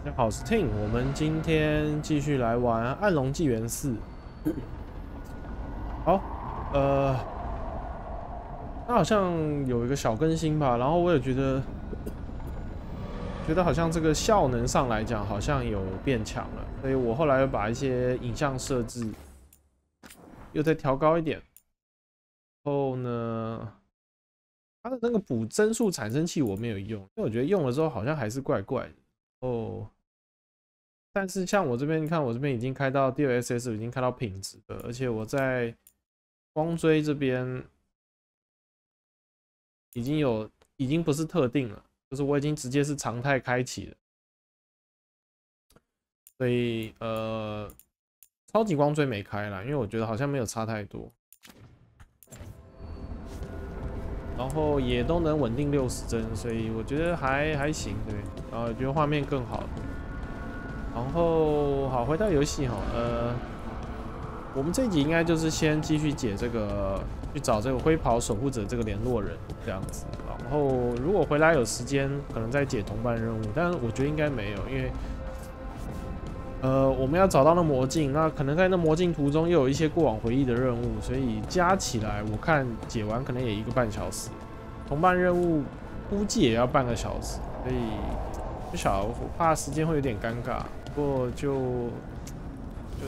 大家好，我是 Ting， 我们今天继续来玩《暗龙纪元4》。好，它好像有一个小更新吧，然后我也觉得好像这个效能上来讲好像有变强了，所以我后来又把一些影像设置又再调高一点。然后呢，它的那个补帧数产生器我没有用，因为我觉得用了之后好像还是怪怪的。哦，但是像我这边，你看我这边已经开到 DLSS 已经开到品质了，而且我在光追这边已经不是特定了，就是我已经直接是常态开启了，所以超级光追没开啦，因为我觉得好像没有差太多，然后也都能稳定60帧，所以我觉得还行，对，然后我觉得画面更好。然后好，回到游戏哈，我们这一集应该就是先继续解这个，去找这个灰袍守护者这个联络人这样子。然后如果回来有时间，可能再解同伴任务，但是我觉得应该没有，因为我们要找到那魔镜，那可能在那魔镜途中又有一些过往回忆的任务，所以加起来我看解完可能也1个半小时，同伴任务估计也要半个小时，所以不晓得，我怕时间会有点尴尬。不过就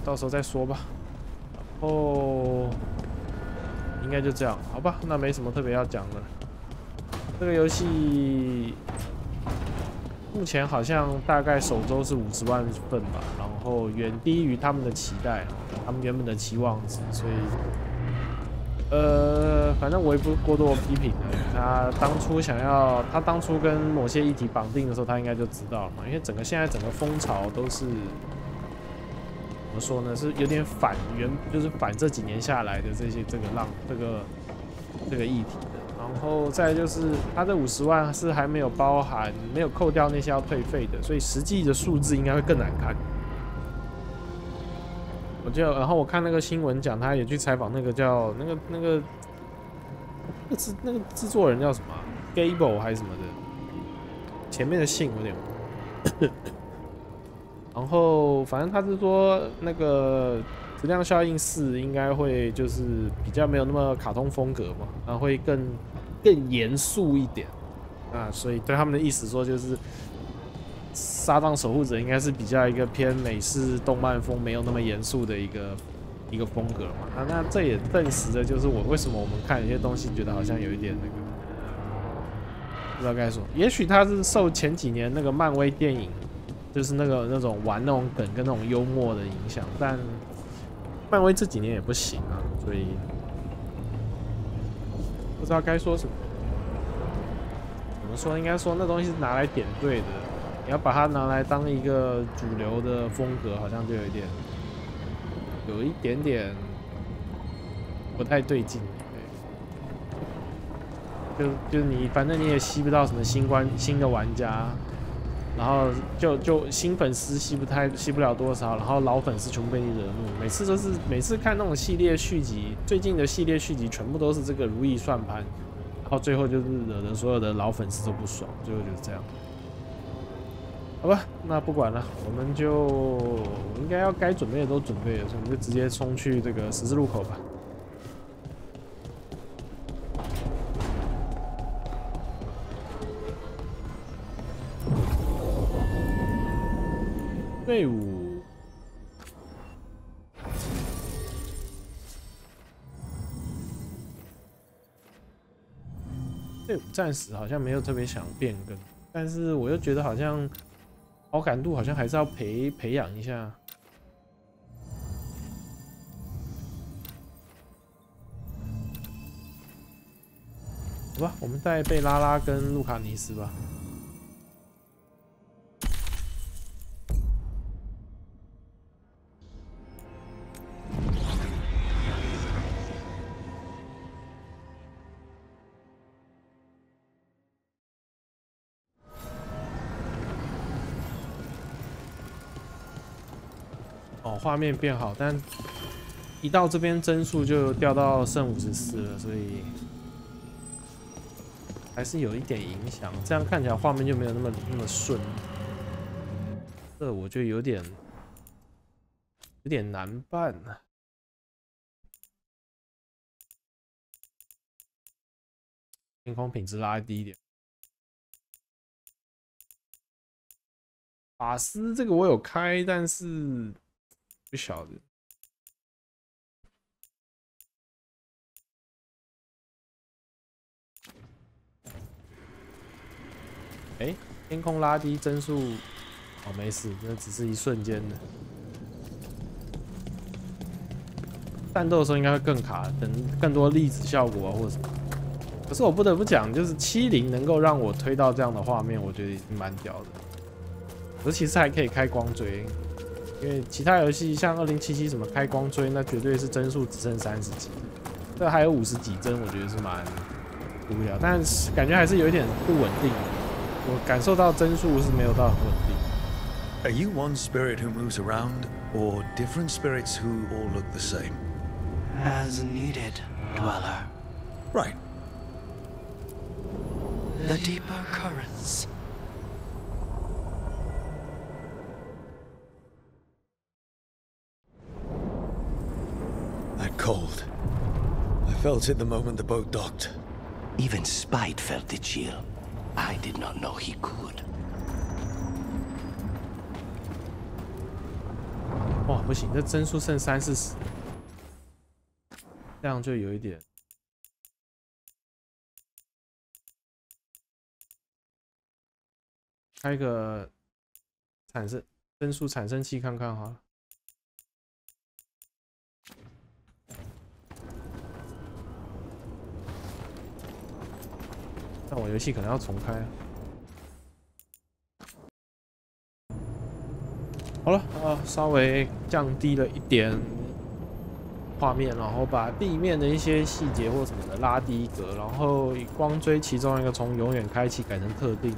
到时候再说吧。然后应该就这样，好吧？那没什么特别要讲的。这个游戏目前好像大概首周是50万份吧，然后远低于他们的期待，他们原本的期望值，所以反正我也不过多批评了。他当初跟某些议题绑定的时候，他应该就知道了嘛。因为现在整个风潮都是怎么说呢？是有点就是反这几年下来的这个议题的。然后再来就是他的50万是还没有扣掉那些要退费的，所以实际的数字应该会更难看。然后我看那个新闻讲，他也去采访那个叫那个制作人叫什么 Gable 还是什么的，前面的姓有点忘。然后反正他是说那个质量效应4应该会就是比较没有那么卡通风格嘛，然后会更严肃一点。那所以对他们的意思说就是沙藏守护者应该是比较一个偏美式动漫风，没有那么严肃的一个风格嘛。那这也证实了，就是为什么我们看有些东西觉得好像有一点那个，不知道该说。也许他是受前几年那个漫威电影，就是那种玩那种梗跟那种幽默的影响，但漫威这几年也不行啊，所以不知道该说什么。怎么说？应该说那东西是拿来点缀的。你要把它拿来当一个主流的风格，好像就有一点点不太对劲。对，就你反正你也吸不到什么新的玩家，然后就新粉丝吸不了多少，然后老粉丝全部被你惹怒。每次看那种系列续集，最近的系列续集全部都是这个如意算盘，然后最后就是惹得所有的老粉丝都不爽，最后就是这样。好吧，那不管了，我们就应该要该准备的都准备了，所以我们就直接冲去这个十字路口吧。队伍，暂时好像没有特别想变更，但是我又觉得好像好感度好像还是要培养一下。好吧，我们带贝拉拉跟路卡尼斯吧。哦，画面变好，但一到这边帧数就掉到剩54了，所以还是有一点影响。这样看起来画面就没有那么顺。这我觉得有点难办啊。天空品质拉低一点。法师这个我有开，但是不晓得。哎，天空拉低帧数，哦，没事，那只是一瞬间的。战斗的时候应该会更卡，等更多粒子效果啊或者什么。可是我不得不讲，就是70能够让我推到这样的画面，我觉得已经蛮屌的。而其实还可以开光追，因为其他游戏像2077什么开光追，那绝对是帧数只剩30几，这还有50几帧，我觉得是蛮无聊，但是感觉还是有一点不稳定。我感受到帧数是没有到很稳定。Are you one spirit who moves around, or different spirits who all look the same? As needed, dweller. Right. The deeper currents. That cold. I felt it the moment the boat docked. Even Spite felt the chill. I did not know he could. 哇，不行，这帧数剩30-40，这样就有一点。开个帧数产生器看看好了。但我游戏可能要重开。好了稍微降低了一点画面，然后把地面的一些细节或什么的拉低一格，然后光追其中一个从永远开启改成特定。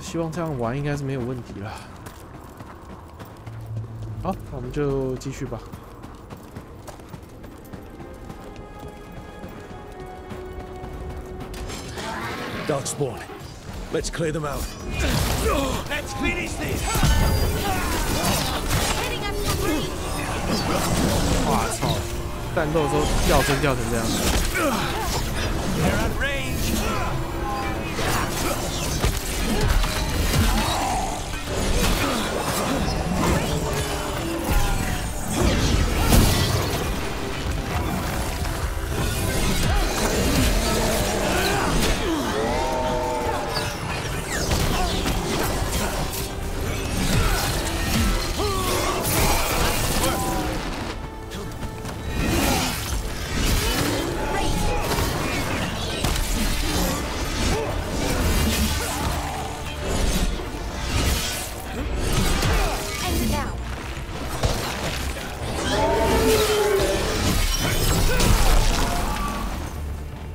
希望这样玩应该是没有问题了。好，那我们就继续吧。Darkspawn. Let's clear them out. Let's finish this! 哇操！战斗的时候掉帧掉成这样。They're at range.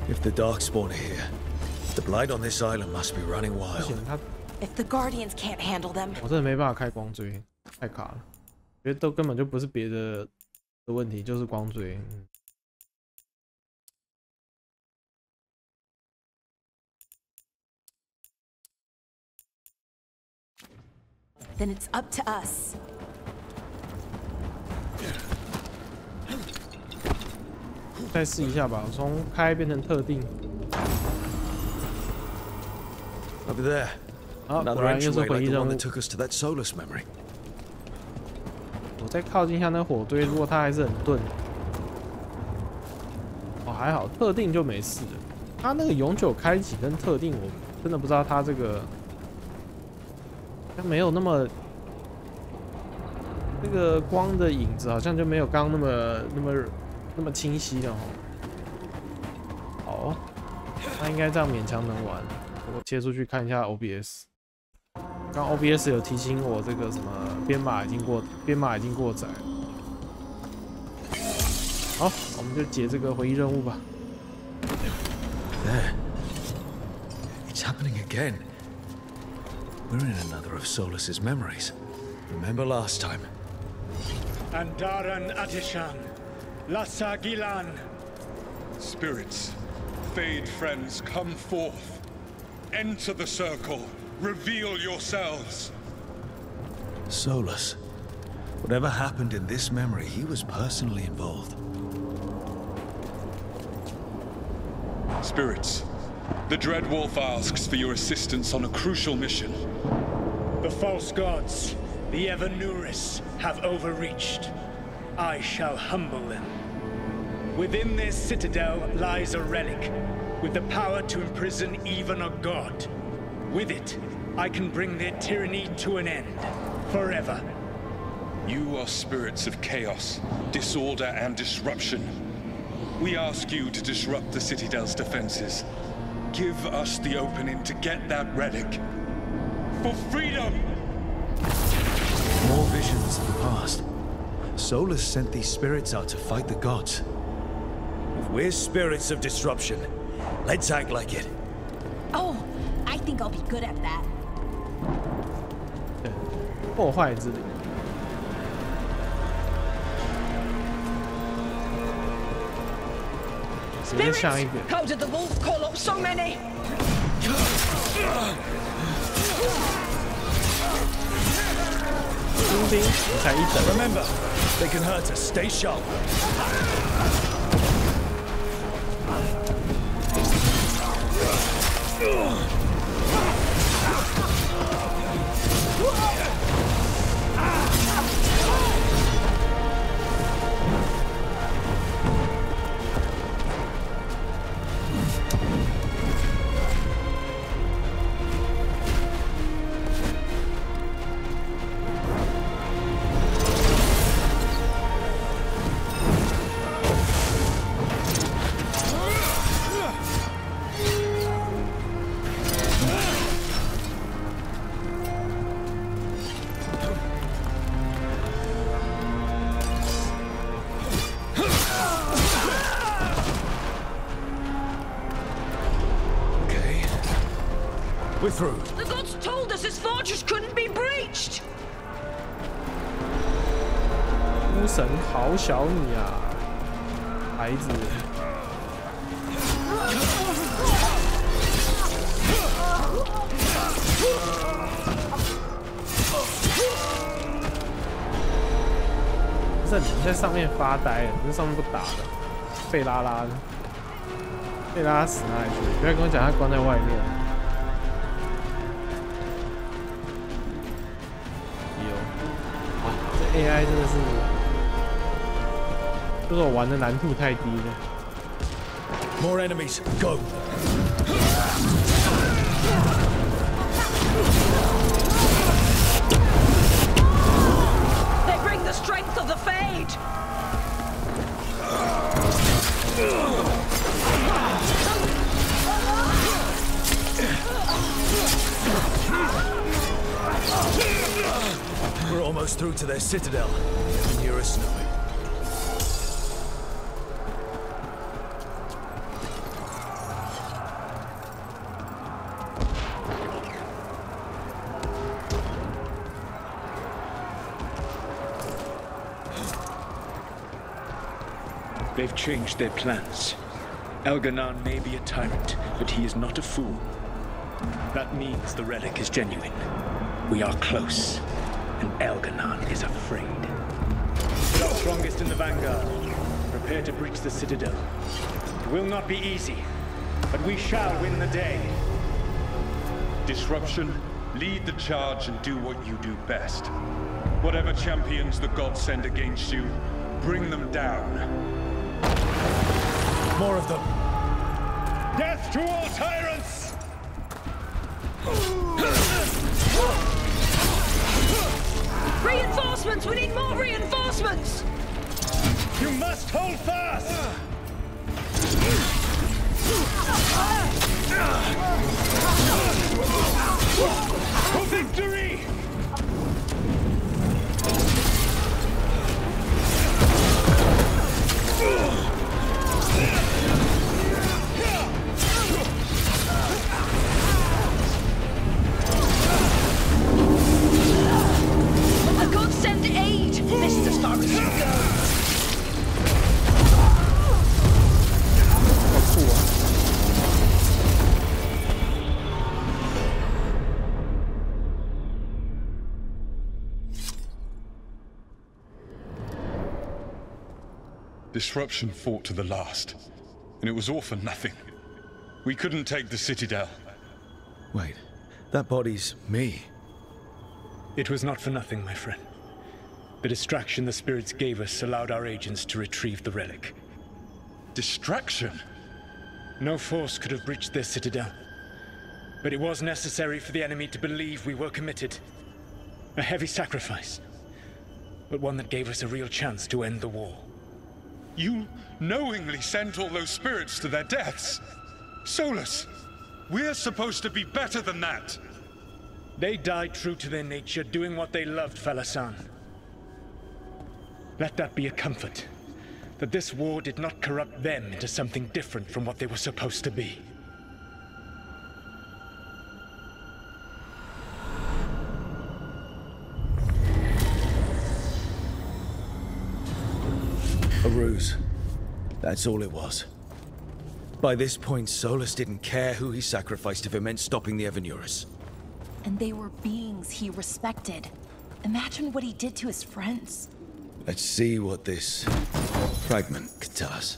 If the Darkspawn are here, the blight on this island must be running wild. If the Guardians can't handle them, 我真的没办法开光追，太卡了。觉得都根本就不是别的问题，就是光追。then it's up to us. 再试一下吧，我从开变成特定。Over there. 啊，果 Another 然又是 entryway 回忆 like the 任 one 务 that。took us to that Solus memory. 我再靠近一下那火堆，如果它还是很钝，哦还好，特定就没事了。它那个永久开启跟特定，我真的不知道它这个，它没有那么那个光的影子，好像就没有刚刚那么清晰了哦。好，那应该这样勉强能玩。我切出去看一下 OBS。刚 OBS 有提醒我这个什么编码已经过载。好，我们就解这个回忆任务吧。There. It's happening again. We're in another of Solus's memories. Remember last time? Andaran Atishan, Lassa Gilan. Spirits, fade friends, come forth. Enter the circle. reveal yourselves. Solus. Whatever happened in this memory, he was personally involved. Spirits, the Dread Wolf asks for your assistance on a crucial mission. The false gods, the Evanuris, have overreached. I shall humble them. Within this citadel lies a relic, with the power to imprison even a god. With it, I can bring their tyranny to an end, forever. You are spirits of chaos, disorder, and disruption. We ask you to disrupt the Citadel's defenses. Give us the opening to get that relic. For freedom! More visions of the past. Solus sent these spirits out to fight the gods. If we're spirits of disruption, let's act like it. Oh, I think I'll be good at that. 破坏之力。直接像一个。 How did the wolf call up so many? 精兵才一等。 Remember, they can hurt us. Stay sharp. We're through. The gods told us this fortress couldn't be breached. 巫神好小你啊，孩子。不是你在上面发呆，你在上面不打的，贝拉拉的，贝拉拉死哪里去？不要跟我讲他关在外面。 AI 真的是，就是我玩的难度太低了。More enemies, go! They bring the strength of the Fade. We're almost through to their citadel. The nearest snowy. They've changed their plans. Elganon may be a tyrant, but he is not a fool. That means the relic is genuine. We are close, and Elganon is afraid. We are strongest in the vanguard. Prepare to breach the citadel. It will not be easy, but we shall win the day. Disruption, lead the charge and do what you do best. Whatever champions the gods send against you, bring them down. More of them. Death to all tyrants! Reinforcements! We need more reinforcements! You must hold fast! For victory! The gods send aid! This is as far as you go! 好酷啊！ Disruption fought to the last, and it was all for nothing. We couldn't take the Citadel. Wait, that body's me. It was not for nothing, my friend. The distraction the spirits gave us allowed our agents to retrieve the relic. Distraction? No force could have breached their Citadel. But it was necessary for the enemy to believe we were committed. A heavy sacrifice, but one that gave us a real chance to end the war. You knowingly sent all those spirits to their deaths. Solus, we're supposed to be better than that. They died true to their nature, doing what they loved, Falasan. Let that be a comfort, that this war did not corrupt them into something different from what they were supposed to be. A ruse. That's all it was. By this point, Solus didn't care who he sacrificed if it meant stopping the Evanurus. And they were beings he respected. Imagine what he did to his friends. Let's see what this fragment could tell us.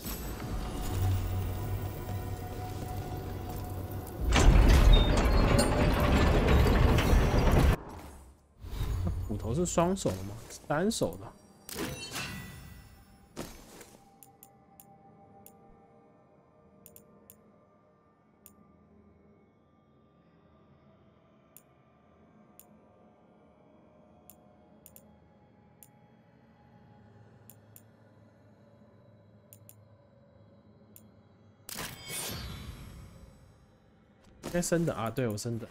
斧头是双手的吗？是单手的。应该升的啊，对我升的。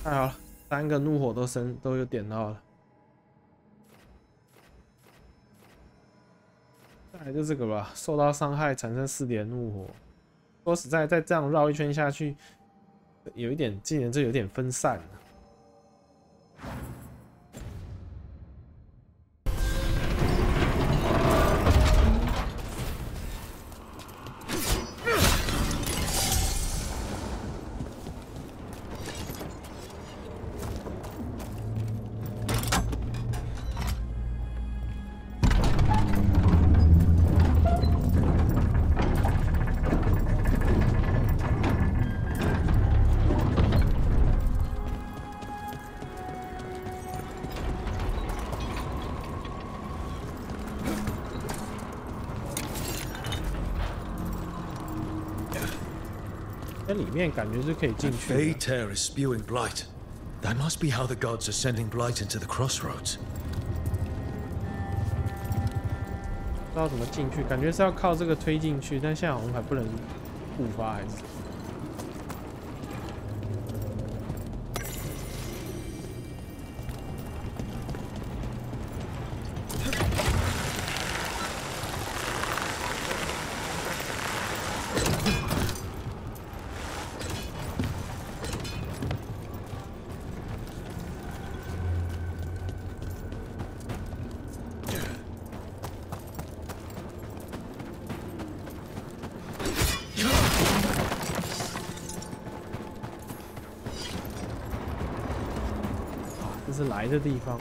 太好了，3个怒火都有点到了。再来就这个吧，受到伤害产生4点怒火。说实在，再这样绕一圈下去，有一点技能这有点分散了。 里面感觉是可以进去的。Fey tear is spewing blight. That must be how the gods are sending blight into the crossroads. 不知道怎么进去，感觉是要靠这个推进去，但现在好像还不能触发，还是？ 这是来的地方。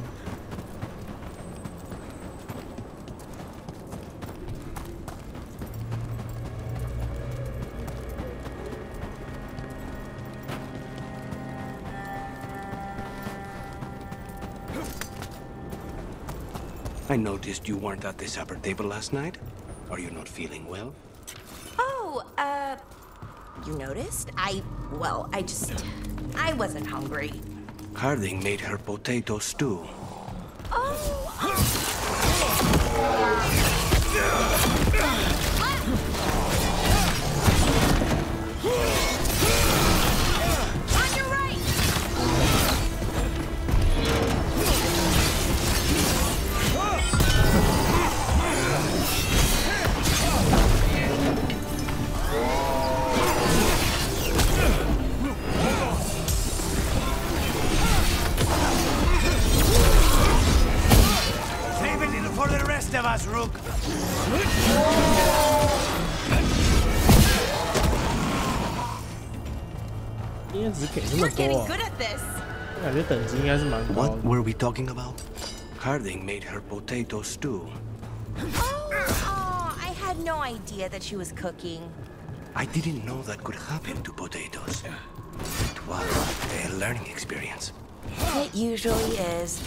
I noticed you weren't at the supper table last night. Are you not feeling well? Oh, you noticed? I wasn't hungry. Harding made her potato stew. On your right! For the rest of us, Rook. 今天只给那么 We're getting 多啊！ good at this. 感觉等级应该是蛮高的。 What were we talking about? Harding made her potato stew. Oh, I had no idea that she was cooking. I didn't know that could happen to potatoes. It was a learning experience. It usually is.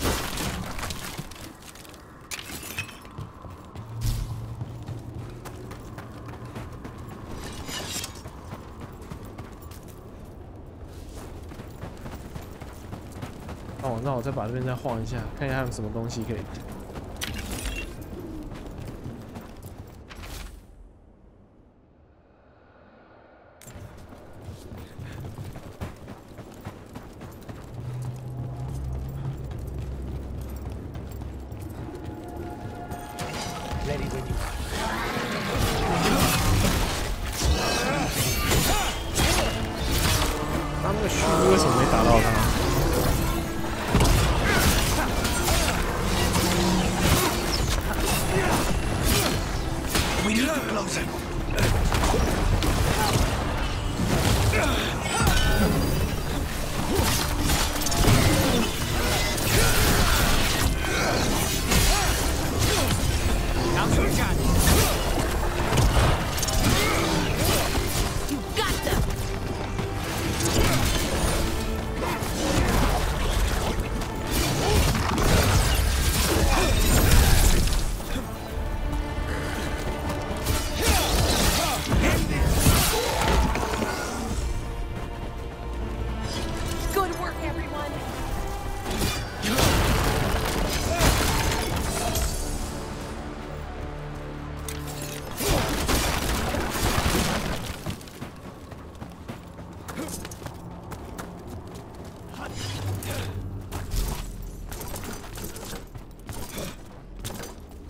哦，那我再把这边再晃一下，看一下还有什么东西可以。 他那个虚为什么没打到他？ We need to close it. You got them! Good work, everyone.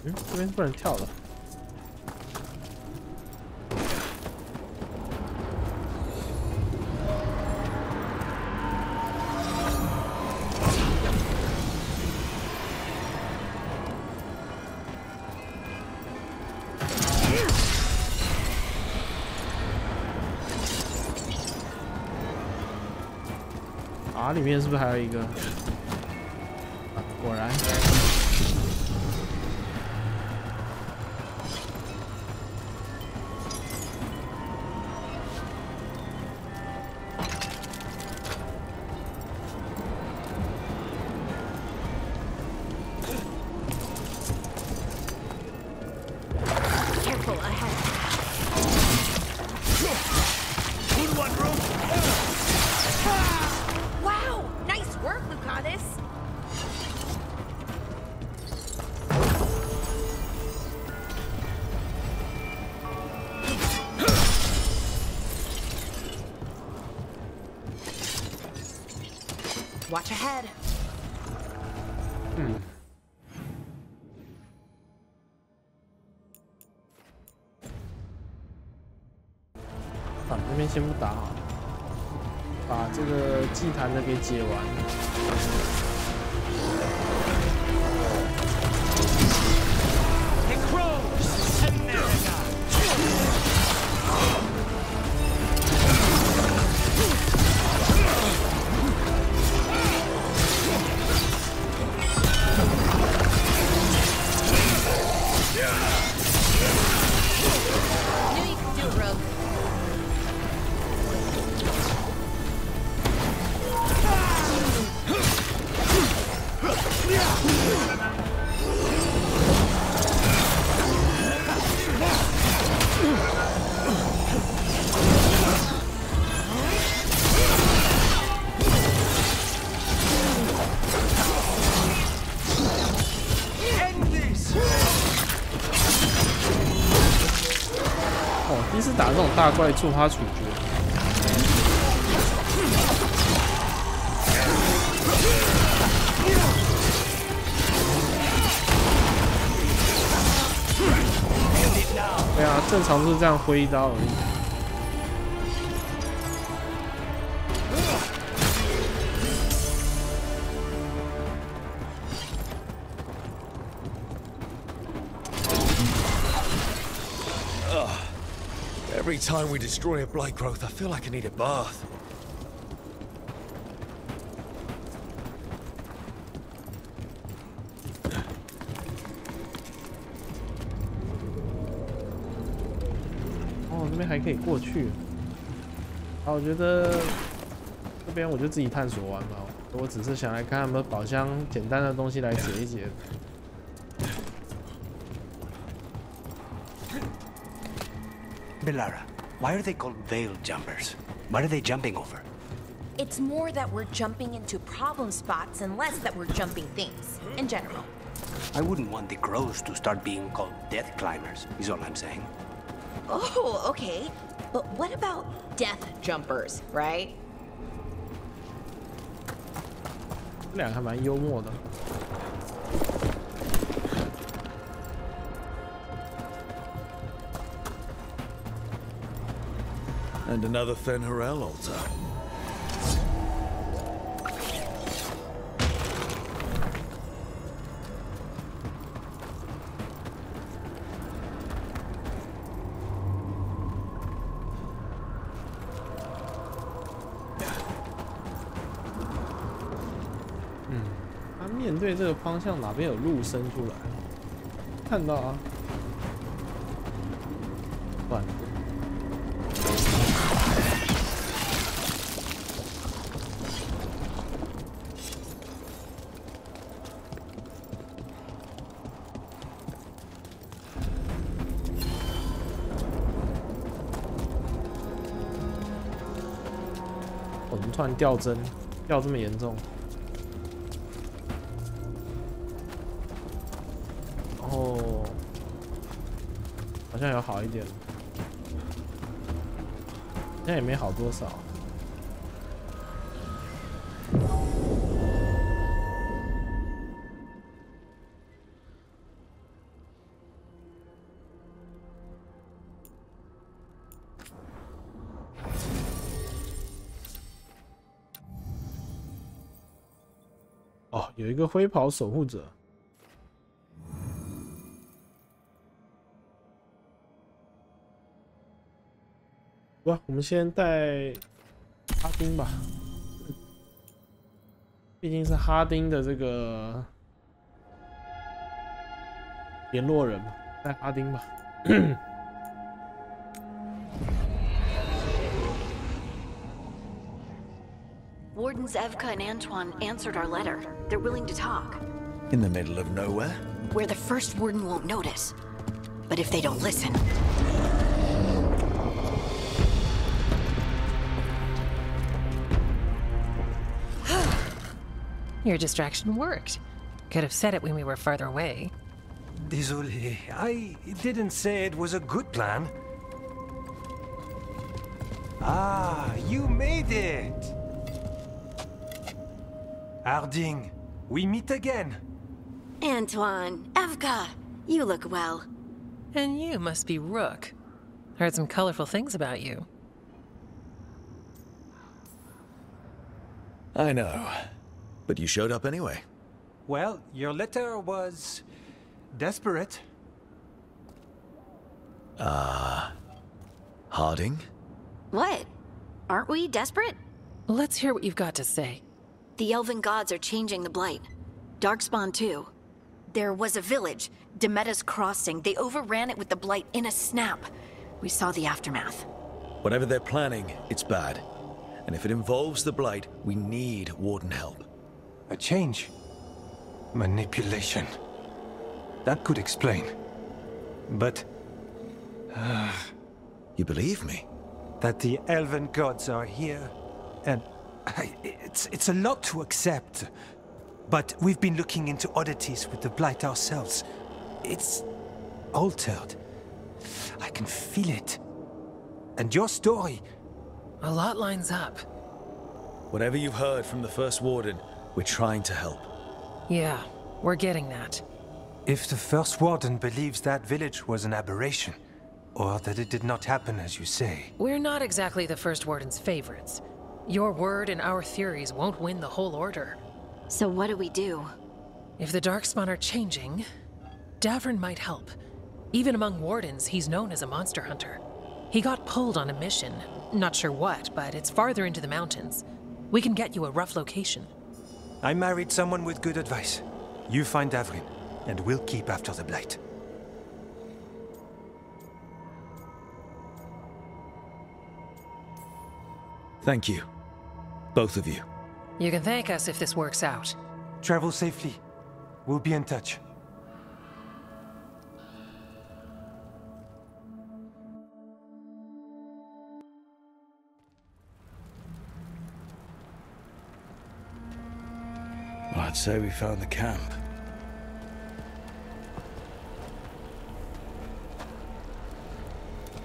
嗯，这边不能跳了。 啊，里面是不是还有一个？啊，果然。Careful ahead. Good one, Room. Wow, nice work, Lucanus. Watch ahead. 嗯。把那边先不打好了，把这个祭坛的给解完。Knew you could do it, Rogue. 哦，第一次打这种大怪触发处决。对啊，正常都是这样挥刀而已。Every time we destroy a blight growth, I feel like I need a bath. 那边还可以过去。好，我觉得这边我就自己探索完吧。我只是想来看有没有宝箱简单的东西来解一解。Belara, why are they called veil jumpers? What are they jumping over? It's more that we're jumping into problem spots and less that we're jumping things, in general. I wouldn't want the crows to start being called death climbers, is all I'm saying. Oh, okay. But what about death jumpers, right? 这两个还蛮幽默的。And another Fen'Harel altar.嗯，他面对这个方向哪边有路伸出来？看到啊，算了。 我们突然掉帧，掉这么严重，然后好像有好一点，现在也没好多少。哦，有一个灰袍守护者。不，我们先带哈丁吧，毕竟是哈丁的这个联络人嘛，带哈丁吧。Wardens Evka and Antoine answered our letter. They're willing to talk. In the middle of nowhere? Where the first warden won't notice. But if they don't listen... Your distraction worked. Could have said it when we were farther away. Désolé, I didn't say it was a good plan. Ah, you made it! Harding, we meet again. Antoine, Evka, you look well. And you must be Rook. Heard some colorful things about you. I know. But you showed up anyway. Well, your letter was... desperate. Harding? What? Aren't we desperate? Let's hear what you've got to say. The elven gods are changing the blight. Darkspawn too. There was a village, Demeta's Crossing. They overran it with the blight in a snap. We saw the aftermath. Whatever they're planning, it's bad. And if it involves the blight, we need Warden help. A change. Manipulation. That could explain. But... You believe me? That the elven gods are here, and... It's a lot to accept. But we've been looking into oddities with the blight ourselves. It's... altered. I can feel it. And your story... A lot lines up. Whatever you've heard from the First Warden, we're trying to help. Yeah, we're getting that. If the First Warden believes that village was an aberration, or that it did not happen as you say... We're not exactly the First Warden's favorites. Your word and our theories won't win the whole order. So what do we do? If the Darkspawn are changing, Davrin might help. Even among Wardens, he's known as a monster hunter. He got pulled on a mission. Not sure what, but it's farther into the mountains. We can get you a rough location. I married someone with good advice. You find Davrin, and we'll keep after the blight. Thank you. Both of you. You can thank us if this works out. Travel safely. We'll be in touch. Well, I'd say we found the camp.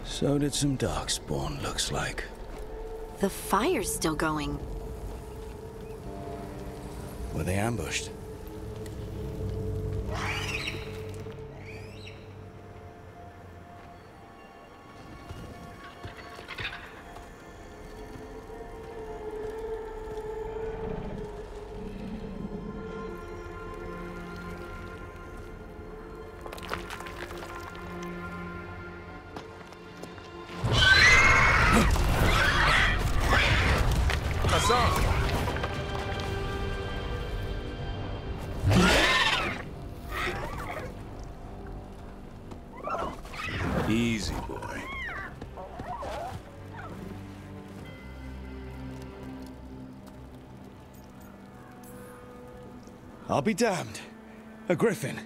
So did some Darkspawn, looks like. The fire's still going. Were they ambushed? Easy, boy. I'll be damned. A griffin.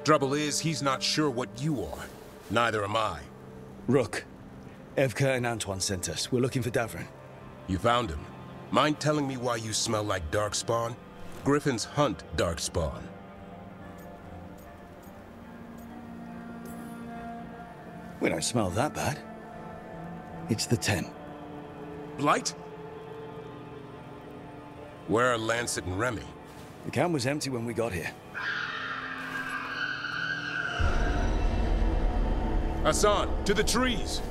Trouble is, he's not sure what you are. Neither am I. Rook. Evka and Antoine sent us. We're looking for Davrin. You found him. Mind telling me why you smell like Darkspawn? Griffins hunt Darkspawn. We don't smell that bad. It's the tent. Blight? Where are Lancet and Remy? The camp was empty when we got here. Hassan, to the trees!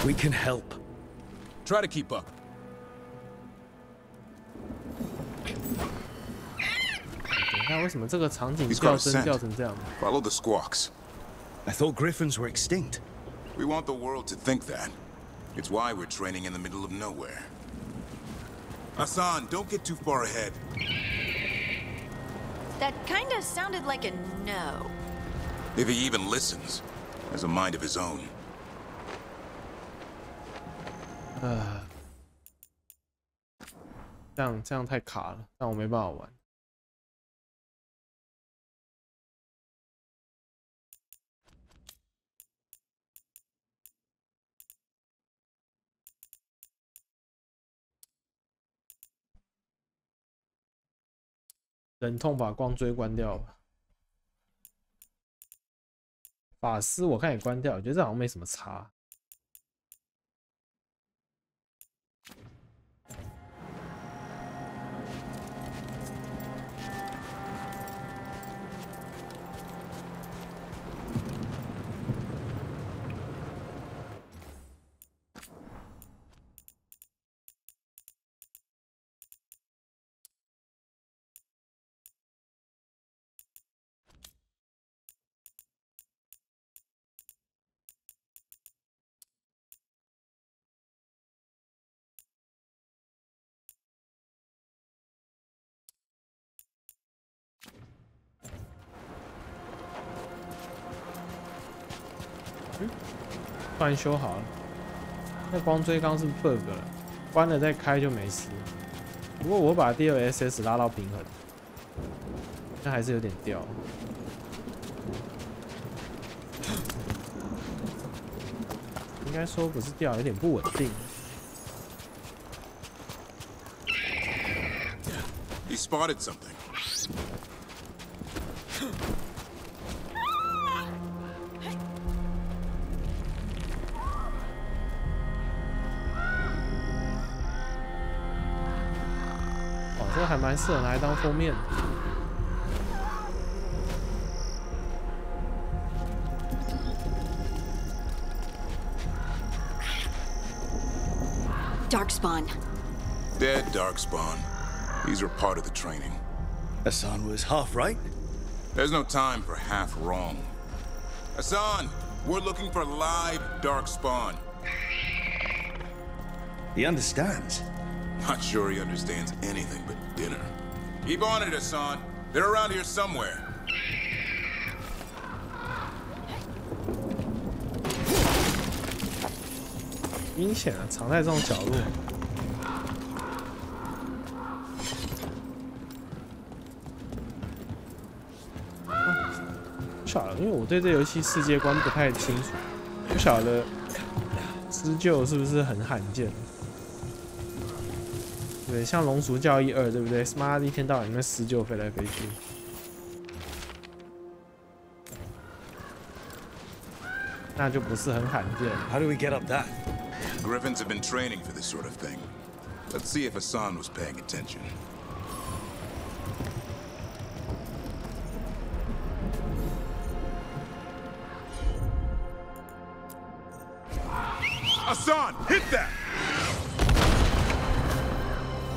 We can help. Try to keep up. Follow the squawks. I thought griffins were extinct. We want the world to think that. It's why we're training in the middle of nowhere. Hassan, don't get too far ahead. That kinda sounded like a no. If he even listens, has a mind of his own. 这样太卡了，让我没办法玩。忍痛把光追关掉吧。法师我看也关掉，我觉得这好像没什么差。突然修好了，那光追刚是 bug 了，关了再开就没事。不过我把第二 SS 拉到平衡，但还是有点掉。应该说不是掉，有点不稳定。He spotted something. 这还蛮适合拿来当封面的。Darkspawn. Dead Darkspawn. These are part of the training. Hassan was half right. There's no time for half wrong. Hassan, we're looking for live Darkspawn. He understands. Not sure he understands anything but dinner. Keep on it, Hassan. They're around here somewhere. 阴险啊，藏在这种角落。不晓得，因为我对这游戏世界观不太清楚，不晓得施救是不是很罕见。对，像《龙族教义2》，对不对？妈的，一天到晚你们施救飞来飞去。 那就不是很罕见。 How do we get up that? Griffins have been training for this sort of thing. Let's see if Hassan was paying attention. Hassan, hit that!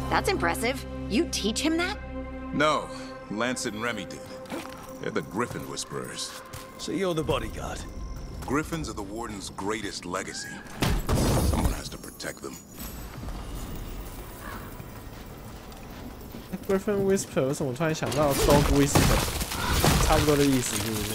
That's impressive. You teach him that? No, Lancet and Remy did. They're the Griffin Whisperers. So you're the bodyguard? Griffins are the Warden's greatest legacy. Someone has to protect them. Griffin Whisper 为什么突然想到 Dog Whisper？ 差不多的意思，是不是？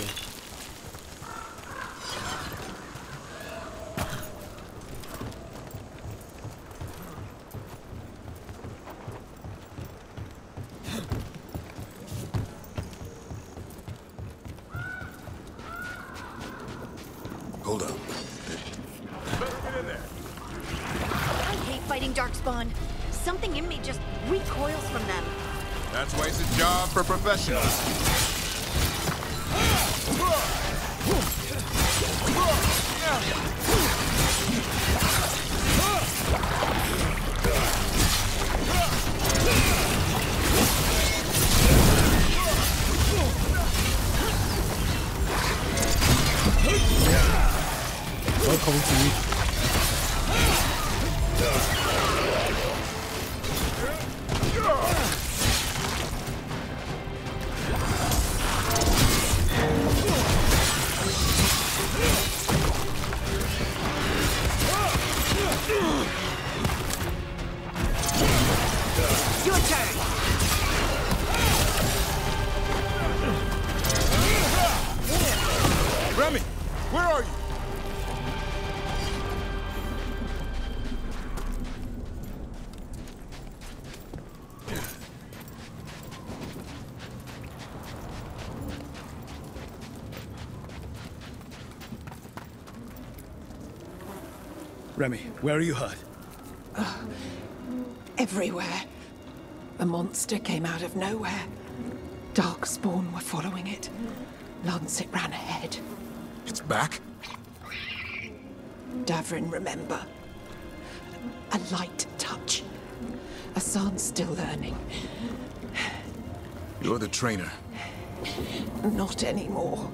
Hold up. I hate fighting Darkspawn. Something in me just recoils from them. That's why it's a job for professionals. Your turn. Remy, where are you? Remy, where are you hurt? Everywhere. A monster came out of nowhere. Darkspawn were following it. Lancet ran ahead. It's back? Davrin, remember. A light touch. Hassan's still learning. You're the trainer. Not anymore.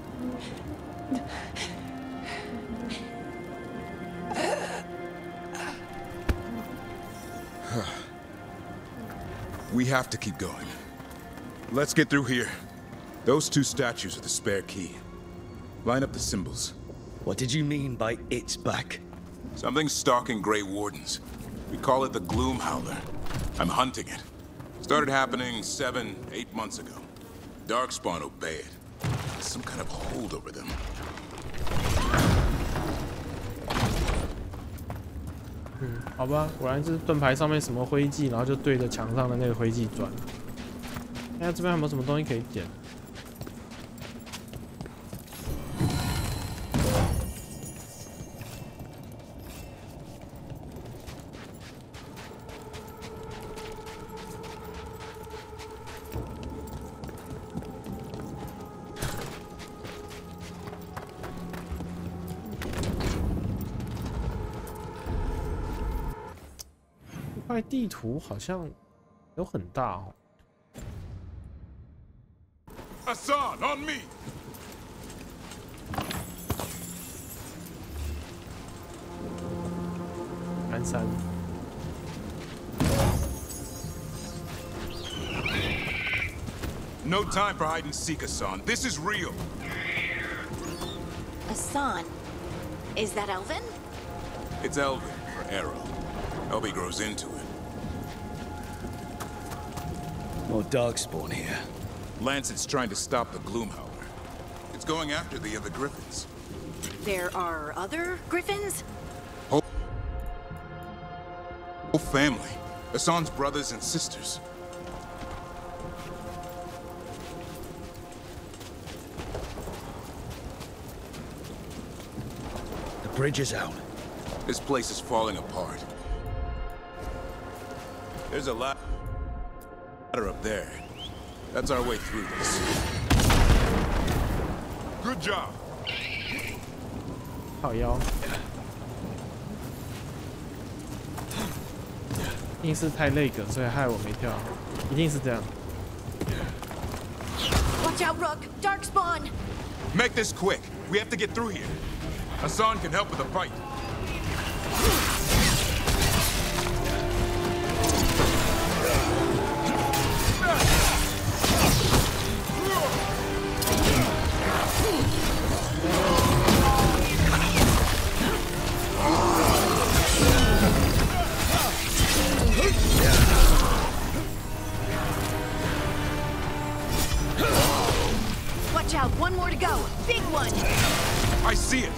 We have to keep going. Let's get through here. Those two statues are the spare key. Line up the symbols. What did you mean by it's back? Something's stalking Grey Wardens. We call it the Gloom Howler. I'm hunting it. Started happening 7, 8 months ago. Darkspawn obey it. There's some kind of hold over them. 好吧，果然就是盾牌上面什么徽记，然后就对着墙上的那个徽记转。看看这边有没有什么东西可以捡。这块地图好像有很大哦。 Hassan, on me! No time for hide and seek, Hassan. This is real. Hassan? Is that Elvin? It's Elvin, for Arrow. Elby grows into it. More Darkspawn here. Lancet's trying to stop the Gloomhowler. It's going after the other Griffins. There are other Griffins? family. Hassan's brothers and sisters. The bridge is out. This place is falling apart. There's a ladder up there. That's our way through this. Good job. 好腰。一定是太累个，所以害我没跳。一定是这样。Watch out, Rook! Darkspawn! Make this quick. We have to get through here. Hassan can help with the fight. Watch out, one more to go. Big one! I see it.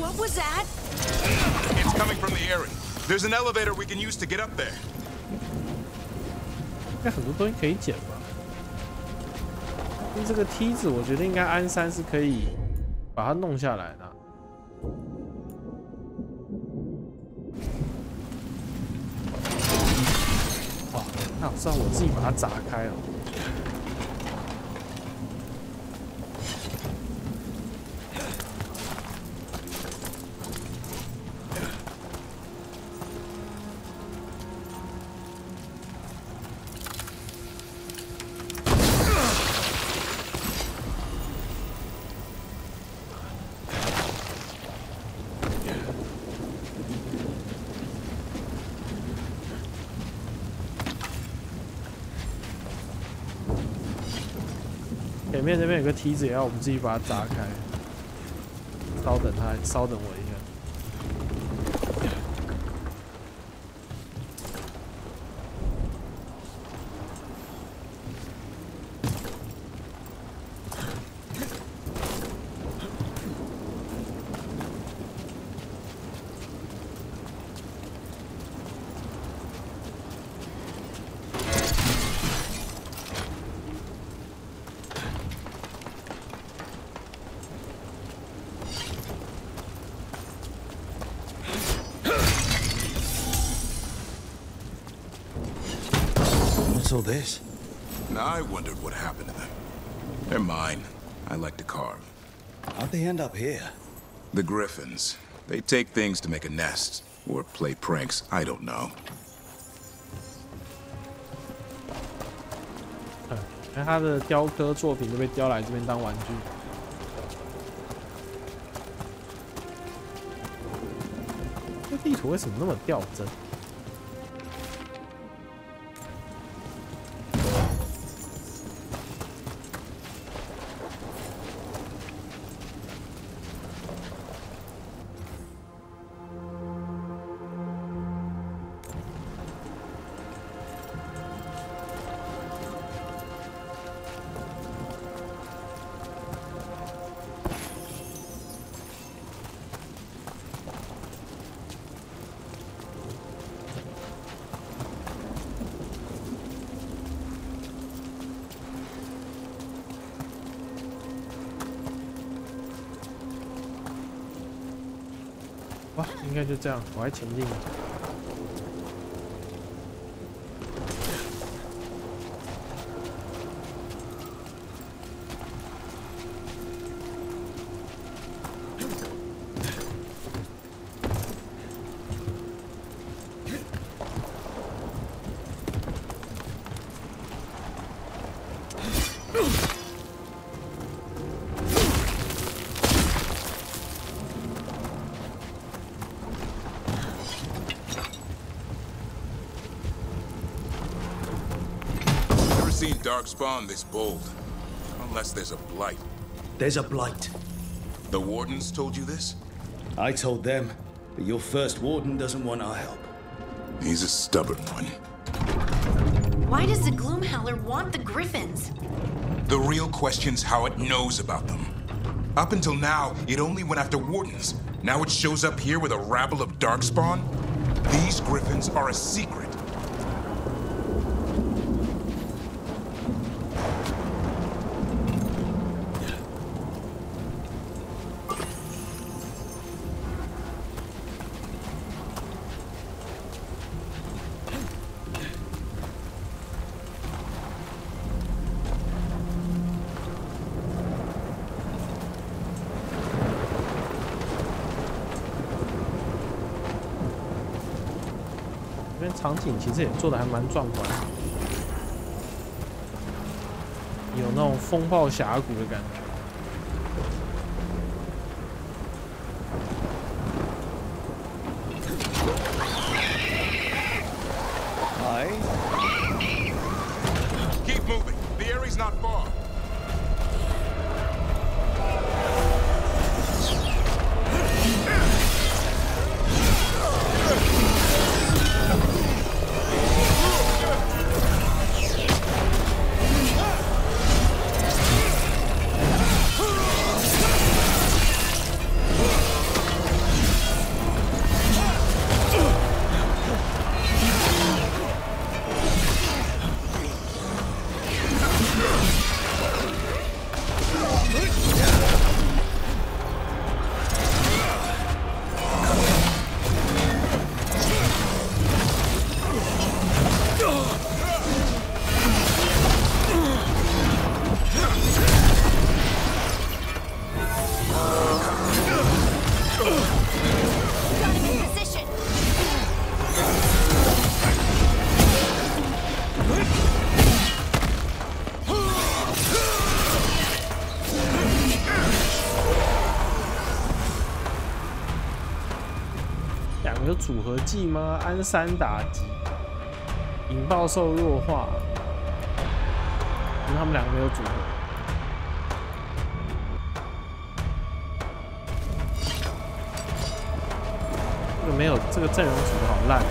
What was that? It's coming from the area. There's an elevator we can use to get up there. 应该很多东西可以捡吧？因为这个梯子，我觉得应该安山是可以把它弄下来的。哇，那算我自己把它砸开了。前面这边有个梯子，也要我们自己把它砸开。稍等他，稍等我一下。All this? Now I wondered what happened to them. They're mine. I like to carve. How'd they end up here? The Griffins. They take things to make a nest. Or play pranks. I don't know. 那他的雕刻作品就被雕来这边当玩具。这地图为什么那么掉帧？哇，应该就这样，我还前进。Seen Darkspawn this bold, unless there's a blight. There's a blight. The Wardens told you this? I told them, but your first Warden doesn't want our help. He's a stubborn one. Why does the Gloomhowler want the Griffins? The real question's how it knows about them. Up until now, it only went after Wardens. Now it shows up here with a rabble of Darkspawn? These Griffins are a secret.这边场景其实也做的还蛮壮观的，有那种风暴峡谷的感觉。Keep moving. The area's not far.有组合技吗？安山打击，引爆兽弱化，因为他们两个没有组合。这个没有，这个阵容组的好烂。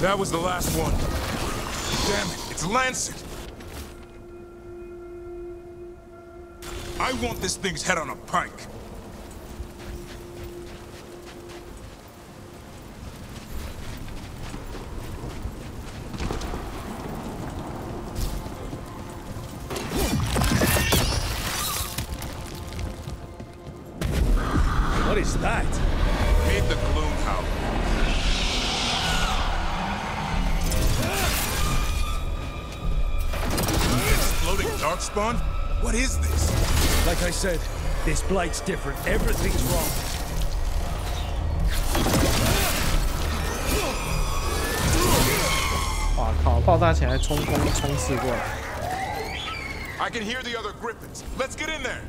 That was the last one. Damn it, it's Lancet. I want this thing's head on a pike. What is that? Meet the Gloomhowler. Exploding Darkspawn? What is this? Like I said, this blight's different. Everything's wrong. 哇靠！爆炸前还冲刺过来。I can hear the other Griffins. Let's get in there.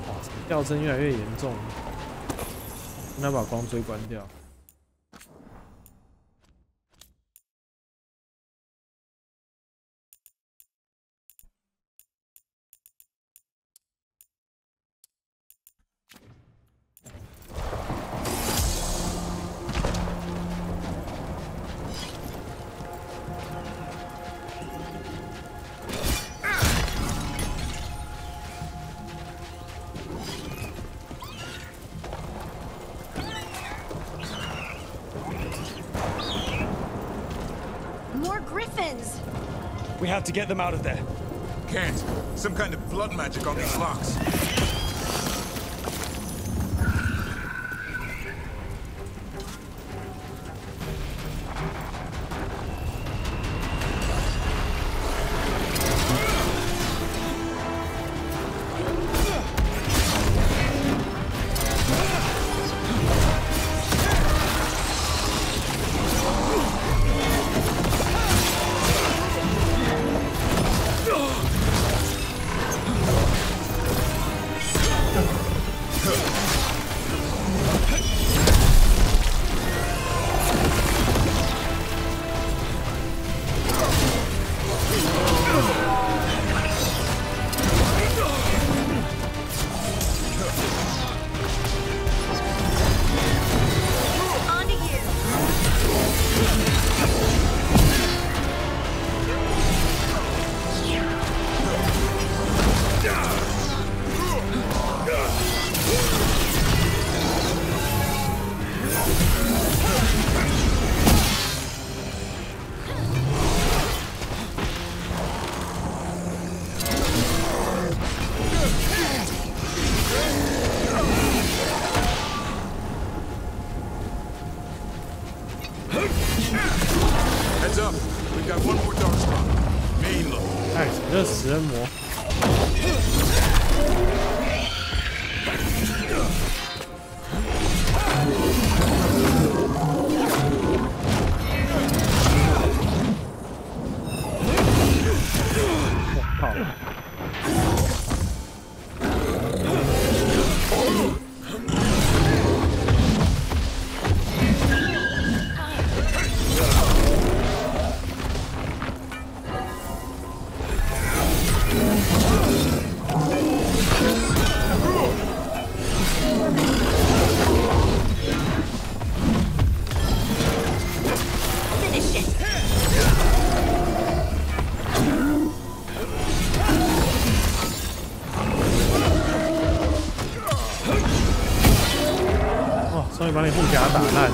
哇，掉帧越来越严重。那把光追关掉。We have to get them out of there. Can't. Some kind of blood magic on these locks. Heads up. We've got one more dark spot. Main look. 哎，这食人魔。我靠！ 终于把你护甲打烂。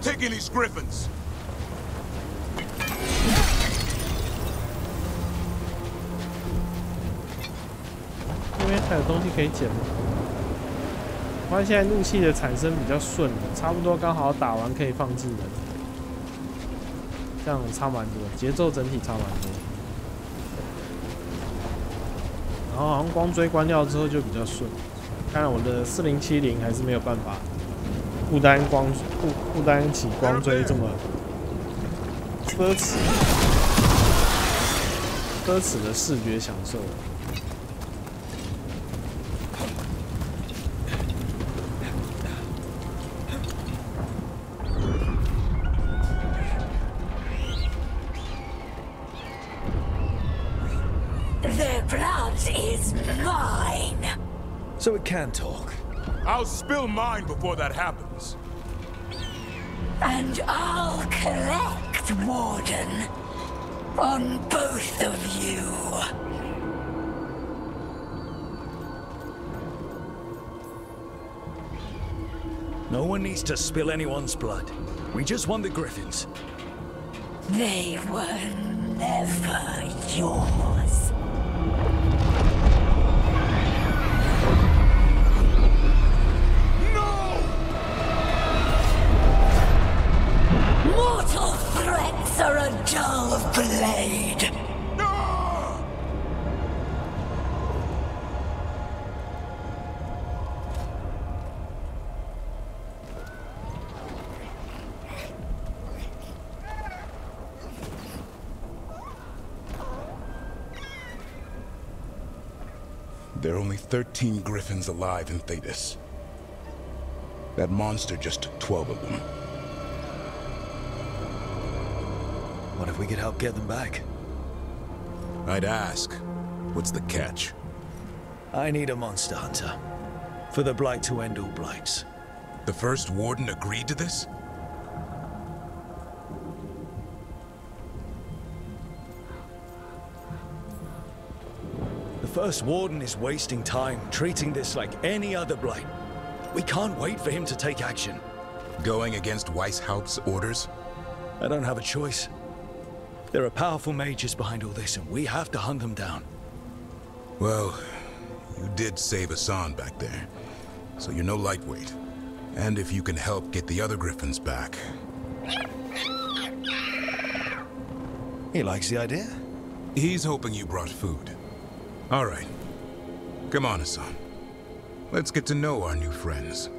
Taking these griffins. 这边还有东西可以捡吗？我看现在怒气的产生比较顺了，差不多刚好打完可以放技能，这样差蛮多，节奏整体差蛮多。然后好像光追关掉之后就比较顺，看来我的4070还是没有办法。 负担起光追这么奢侈的视觉享受。Their blood is mine. So it can talk. I'll spill mine before that happens. And I'll collect, Warden, on both of you. No one needs to spill anyone's blood. We just want the griffins. They were never yours. Mortal threats are a dull blade. There are only 13 griffins alive in Thetis. That monster just took 12 of them. What if we could help get them back? I'd ask, what's the catch? I need a monster hunter. For the Blight to end all blights. The first warden agreed to this? The first warden is wasting time, treating this like any other blight. We can't wait for him to take action. Going against Weishaupt's orders? I don't have a choice. There are powerful mages behind all this, and we have to hunt them down. Well, you did save Hassan back there, so you're no lightweight. And if you can help get the other griffins back... He likes the idea. He's hoping you brought food. All right. Come on, Hassan. Let's get to know our new friends.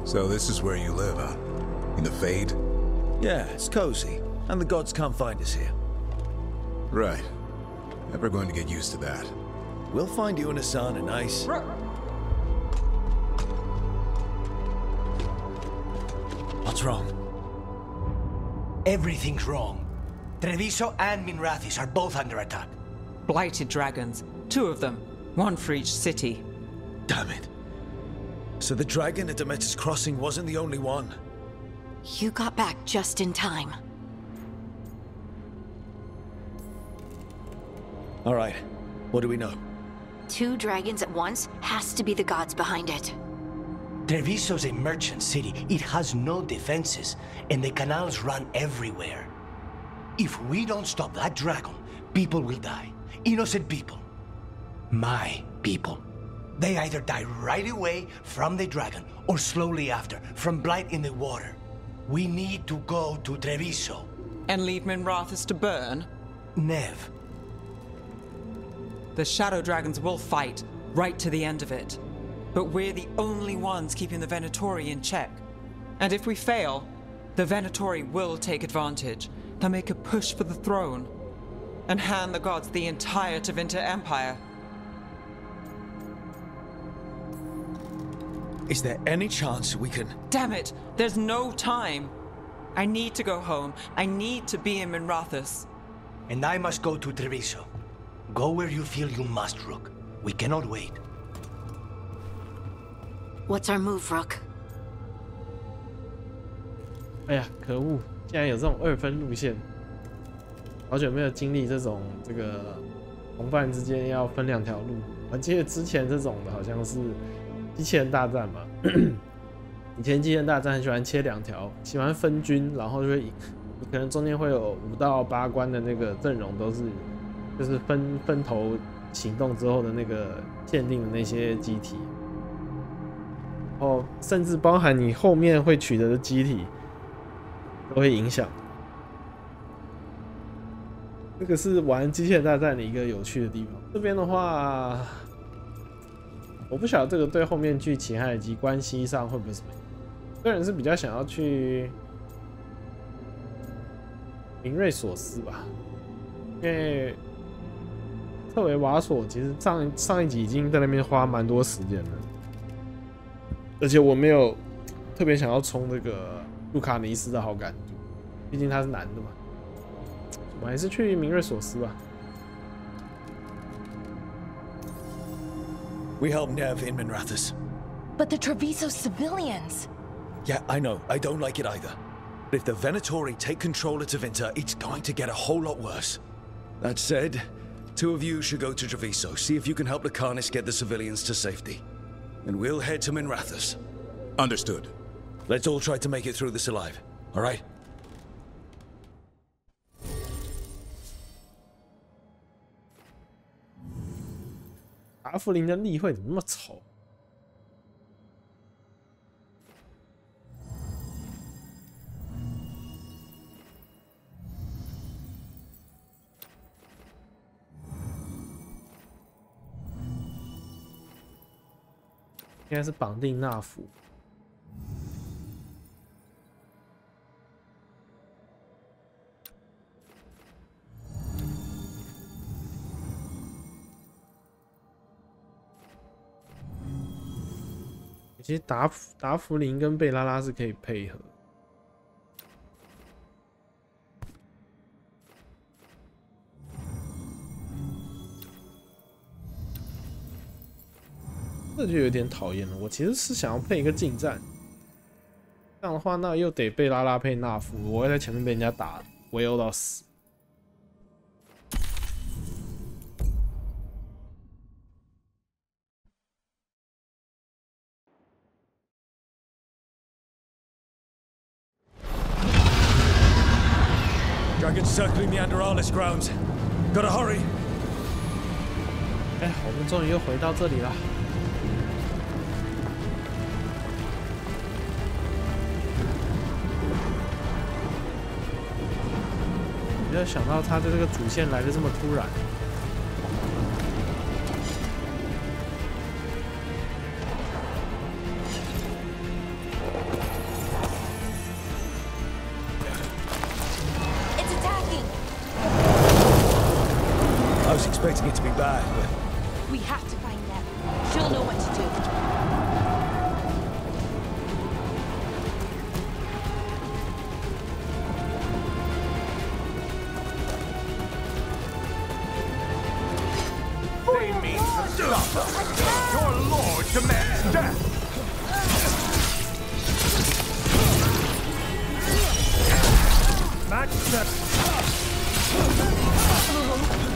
So this is where you live, huh? In the Fade? Yeah, it's cozy. And the gods can't find us here. Right. Never going to get used to that. We'll find you and Hassan a nice... What's wrong? Everything's wrong. Treviso and Minrathis are both under attack. Blighted dragons. 2 of them. 1 for each city. Damn it. So the dragon at Demeter's Crossing wasn't the only one. You got back just in time. All right. What do we know? 2 dragons at once has to be the gods behind it. Treviso's a merchant city. It has no defenses, and the canals run everywhere. If we don't stop that dragon, people will die. Innocent people. My people. They either die right away from the dragon, or slowly after, from blight in the water. We need to go to Treviso. And leave Minrathis to burn? Nev. The Shadow Dragons will fight, right to the end of it. But we're the only ones keeping the Venatori in check. And if we fail, the Venatori will take advantage. They'll make a push for the throne, and hand the gods the entire Tevinter Empire. Is there any chance we can... Damn it! There's no time! I need to go home. I need to be in Minrathis. And I must go to Treviso. Go where you feel you must, Rook. We cannot wait. What's our move, Rook? 哎呀，可恶！竟然有这种2分路线，好久没有经历这种同伴之间要分2条路。我记得之前这种的好像是机器人大战嘛，以前机器人大战很喜欢切2条，喜欢分军，然后就会你可能中间会有5到8关的那个阵容都是就是分头行动之后的那个限定的那些机体。哦，甚至包含你后面会取得的机体，都会影响。这个是玩机器人大战的一个有趣的地方。这边的话，我不晓得这个对后面剧情以及关系上会不会什么。个人是比较想要去明瑞索斯吧，因为特维瓦索其实上一集已经在那边花蛮多时间了，而且我没有特别想要冲这个路卡尼斯的好感度，毕竟他是男的嘛。我们还是去明瑞索斯吧。 We help Nev in Minrathous. But the Treviso civilians. Yeah, I know. I don't like it either. But if the Venatori take control of Tevinter, it's going to get a whole lot worse. That said, 2 of you should go to Treviso, see if you can help the Carnis get the civilians to safety. And we'll head to Minrathous. Understood. Let's all try to make it through this alive, all right? 达芙林的例会怎么那么丑？应该是绑定纳福。 其实达芙林跟贝拉拉是可以配合。这就有点讨厌了。我其实是想要配一个近战，这样的话，那又得贝拉拉配纳夫，我会在前面被人家打围殴到死。 Dragons circling the Anderalis grounds. Gotta hurry. 哎，我们终于又回到这里了。没有想到他的这个主线来的这么突然。 I was expecting it to be bad, but... We have to find them. She'll know what to do. They mean to stop us! Your lord demands death! Match that!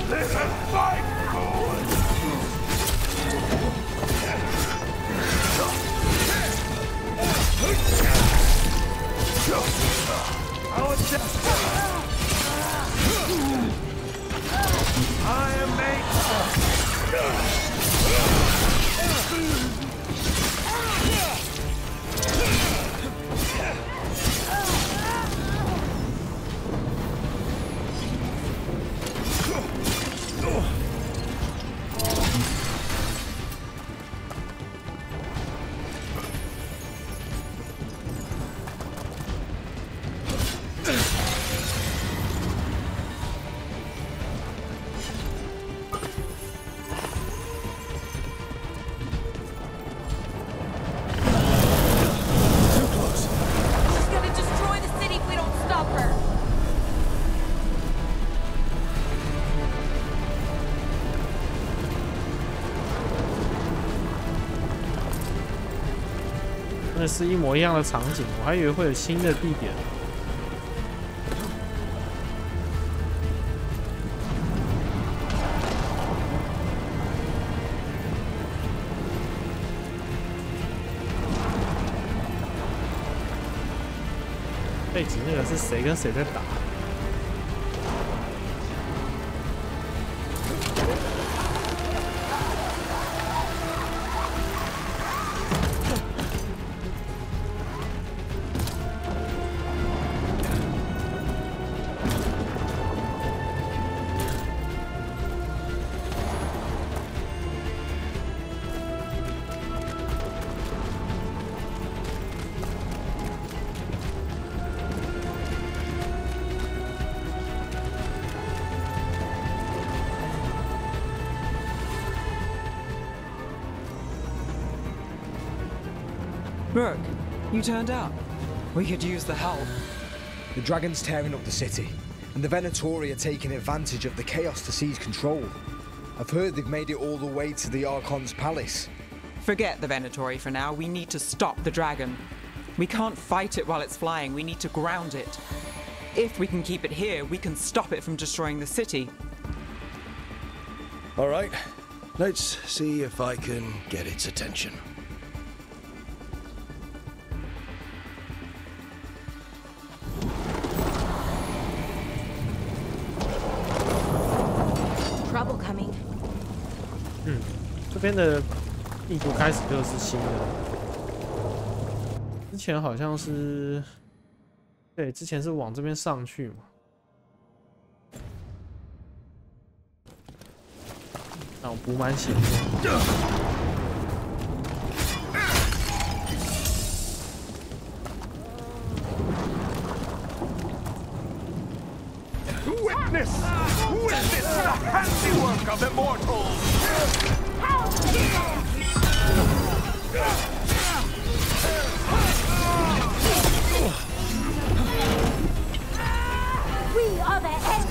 This is fight! Our death! I am made.真的是一模一样的场景，我还以为会有新的地点。背景那个是谁跟谁在打？ Look, you turned up. We could use the help. The dragon's tearing up the city, and the Venatori are taking advantage of the chaos to seize control. I've heard they've made it all the way to the Archon's palace. Forget the Venatori for now. We need to stop the dragon. We can't fight it while it's flying. We need to ground it. If we can keep it here, we can stop it from destroying the city. All right, let's see if I can get its attention. Trouble coming. 这边的地图开始就是新的，之前好像是，对，之前是往这边上去嘛。那我补满血。Witness the handiwork of immortals! We are the end!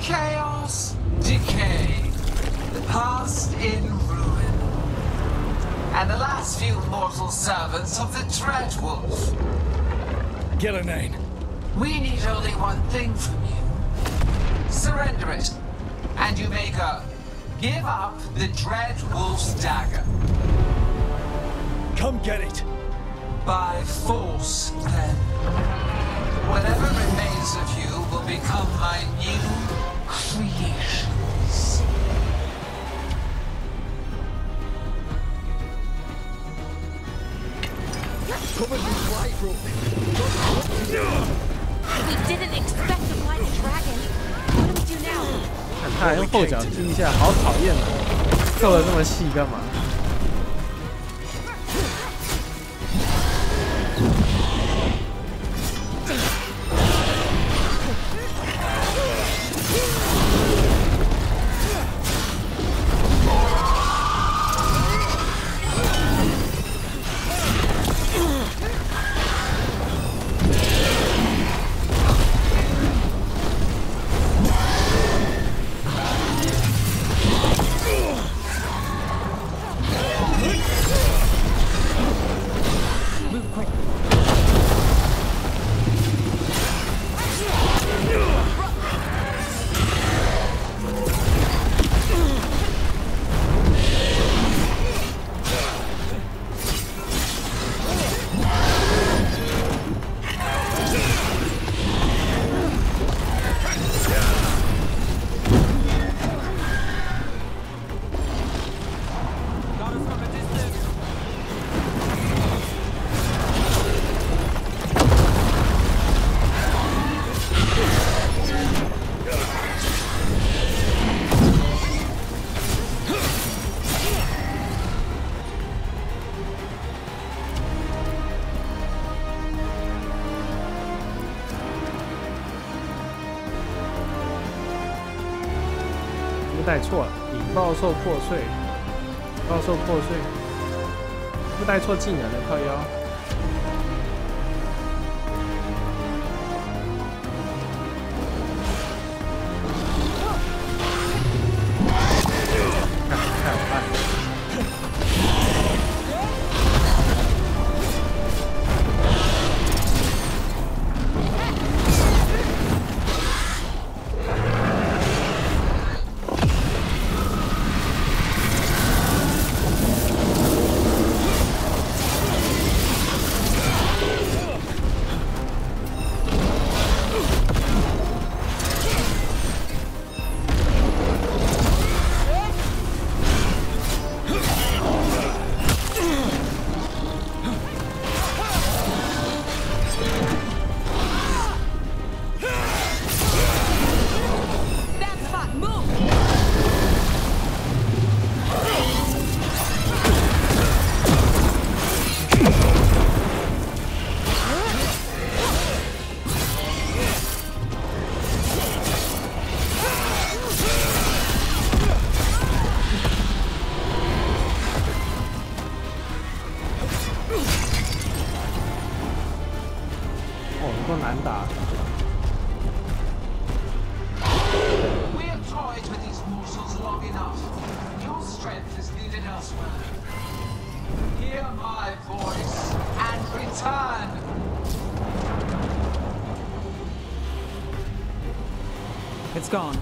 Chaos, decay, the past in ruin, and the last few mortal servants of the Dreadwolf. Gillenane. We need only one thing from you. Surrender it, and you may go. Give up the Dreadwolf's dagger. Come get it. By force, then. Whatever remains of you will become my new creations. We didn't expect to find a dragon. What do we do now? 看他还用后脚踢一下，好讨厌啊！扣得这么细干嘛？带错了，引爆受破碎，引爆受破碎，不带错技能的靠腰。看我办。It's gone,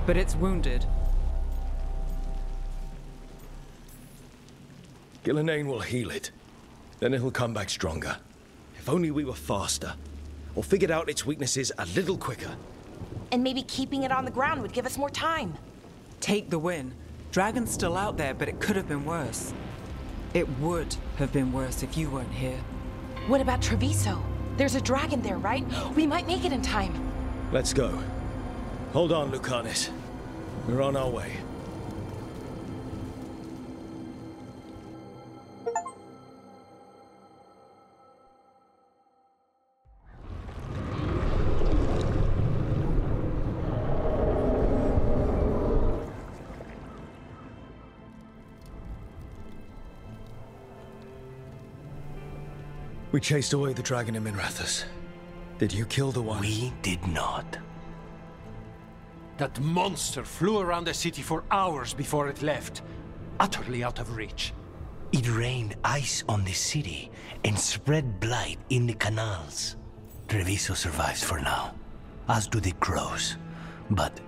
but it's wounded. Gillenane will heal it. Then it'll come back stronger. If only we were faster. Or figured out its weaknesses a little quicker. And maybe keeping it on the ground would give us more time. Take the win. Dragon's still out there, but it could have been worse. It would have been worse if you weren't here. What about Treviso? There's a dragon there, right? We might make it in time. Let's go. Hold on, Lucanus. We're on our way. We chased away the dragon in Minrathous. Did you kill the one? We did not. That monster flew around the city for hours before it left, utterly out of reach. It rained ice on the city and spread blight in the canals. Treviso survives for now, as do the crows. But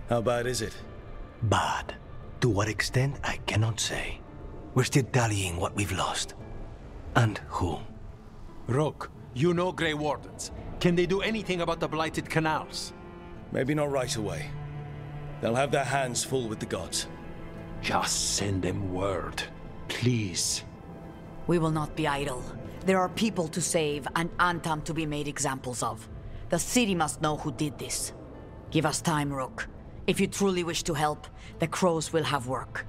how bad is it? Bad. To what extent, I cannot say. We're still tallying what we've lost. And who. Rook, you know Grey Wardens. Can they do anything about the blighted canals? Maybe not right away. They'll have their hands full with the gods. Just send them word, please. We will not be idle. There are people to save and Antam to be made examples of. The city must know who did this. Give us time, Rook. If you truly wish to help, the crows will have work.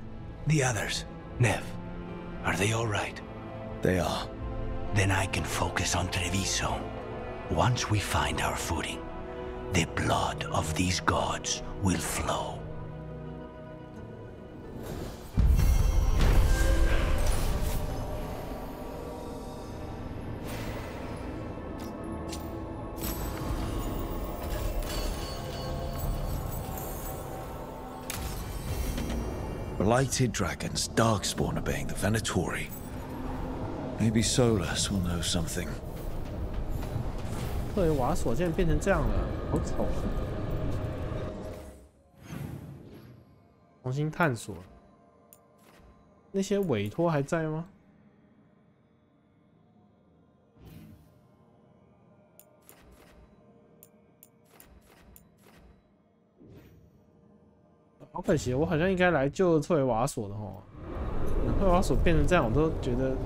The others, Nev, are they all right? They are. Then I can focus on Treviso. Once we find our footing, the blood of these gods will flow. Blighted dragons, darkspawn obeying the Venatori. Maybe Solus will know something. 特维瓦索竟然变成这样了，好丑啊！重新探索，那些委托还在吗？好可惜，我好像应该来救特维瓦索的吼。特维瓦索变成这样，我都觉得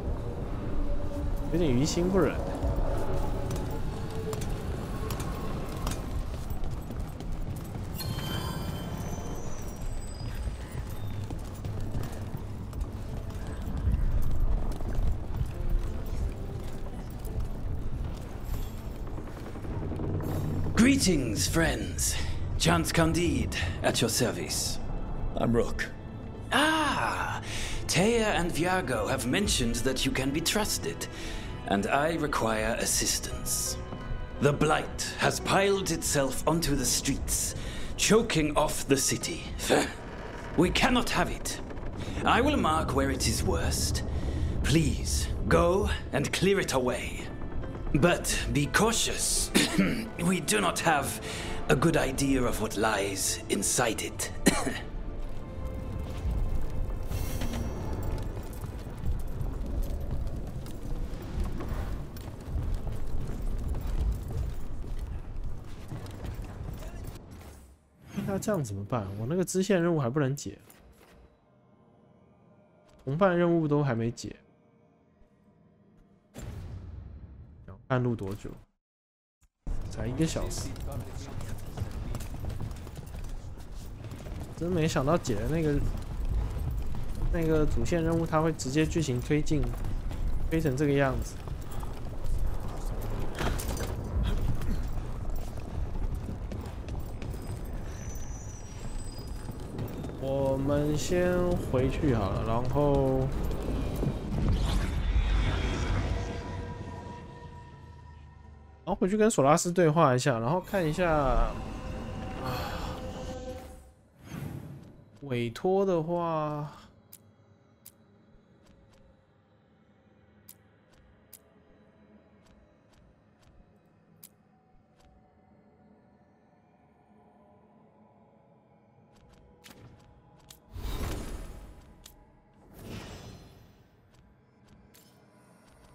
有点于心不忍。Greetings, friends. Chance Candide, at your service. I'm Rook. Ah! Taya and Viago have mentioned that you can be trusted, and I require assistance. The blight has piled itself onto the streets, choking off the city. We cannot have it. I will mark where it is worst. Please, go and clear it away. But be cautious. We do not have a good idea of what lies inside it. 那这样怎么办？我那个支线任务还不能解，同伴任务都还没解，半路多久？才1个小时。真没想到解的那个主线任务，它会直接剧情推进，推成这个样子。我们先回去好了，然后回去跟索拉斯对话一下，然后看一下委托的话，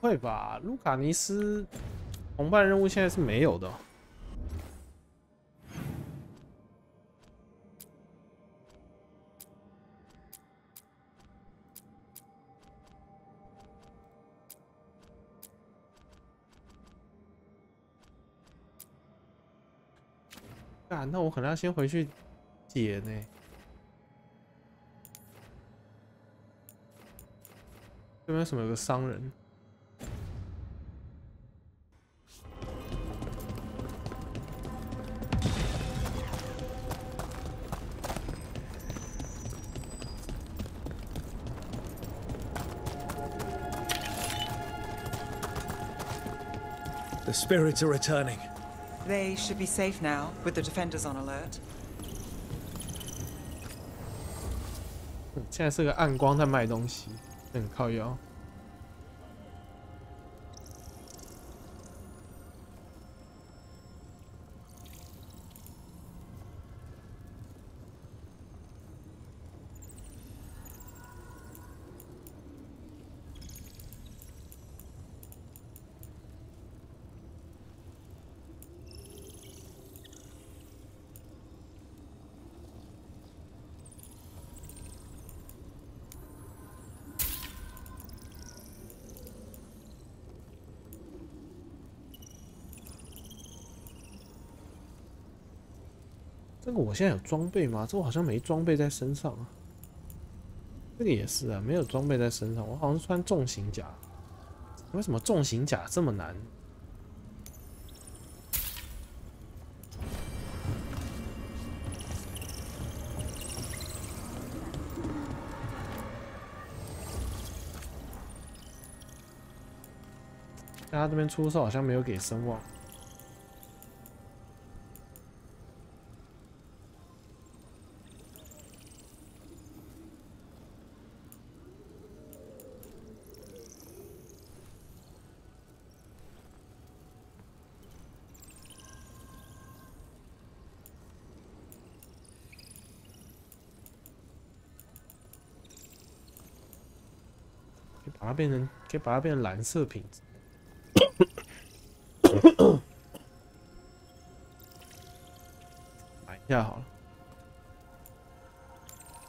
会吧？卢卡尼斯同伴任务现在是没有的哦。啊，那我可能要先回去解呢。这边为什么有个商人？ The spirits are returning. They should be safe now, with the defenders on alert. 现在是个暗光在卖东西，很靠腰。这个我现在有装备吗？这我好像没装备在身上啊。这个也是啊，没有装备在身上。我好像是穿重型甲。为什么重型甲这么难？大家这边出售好像没有给声望。 可以把它变成蓝色瓶子。买一下好了，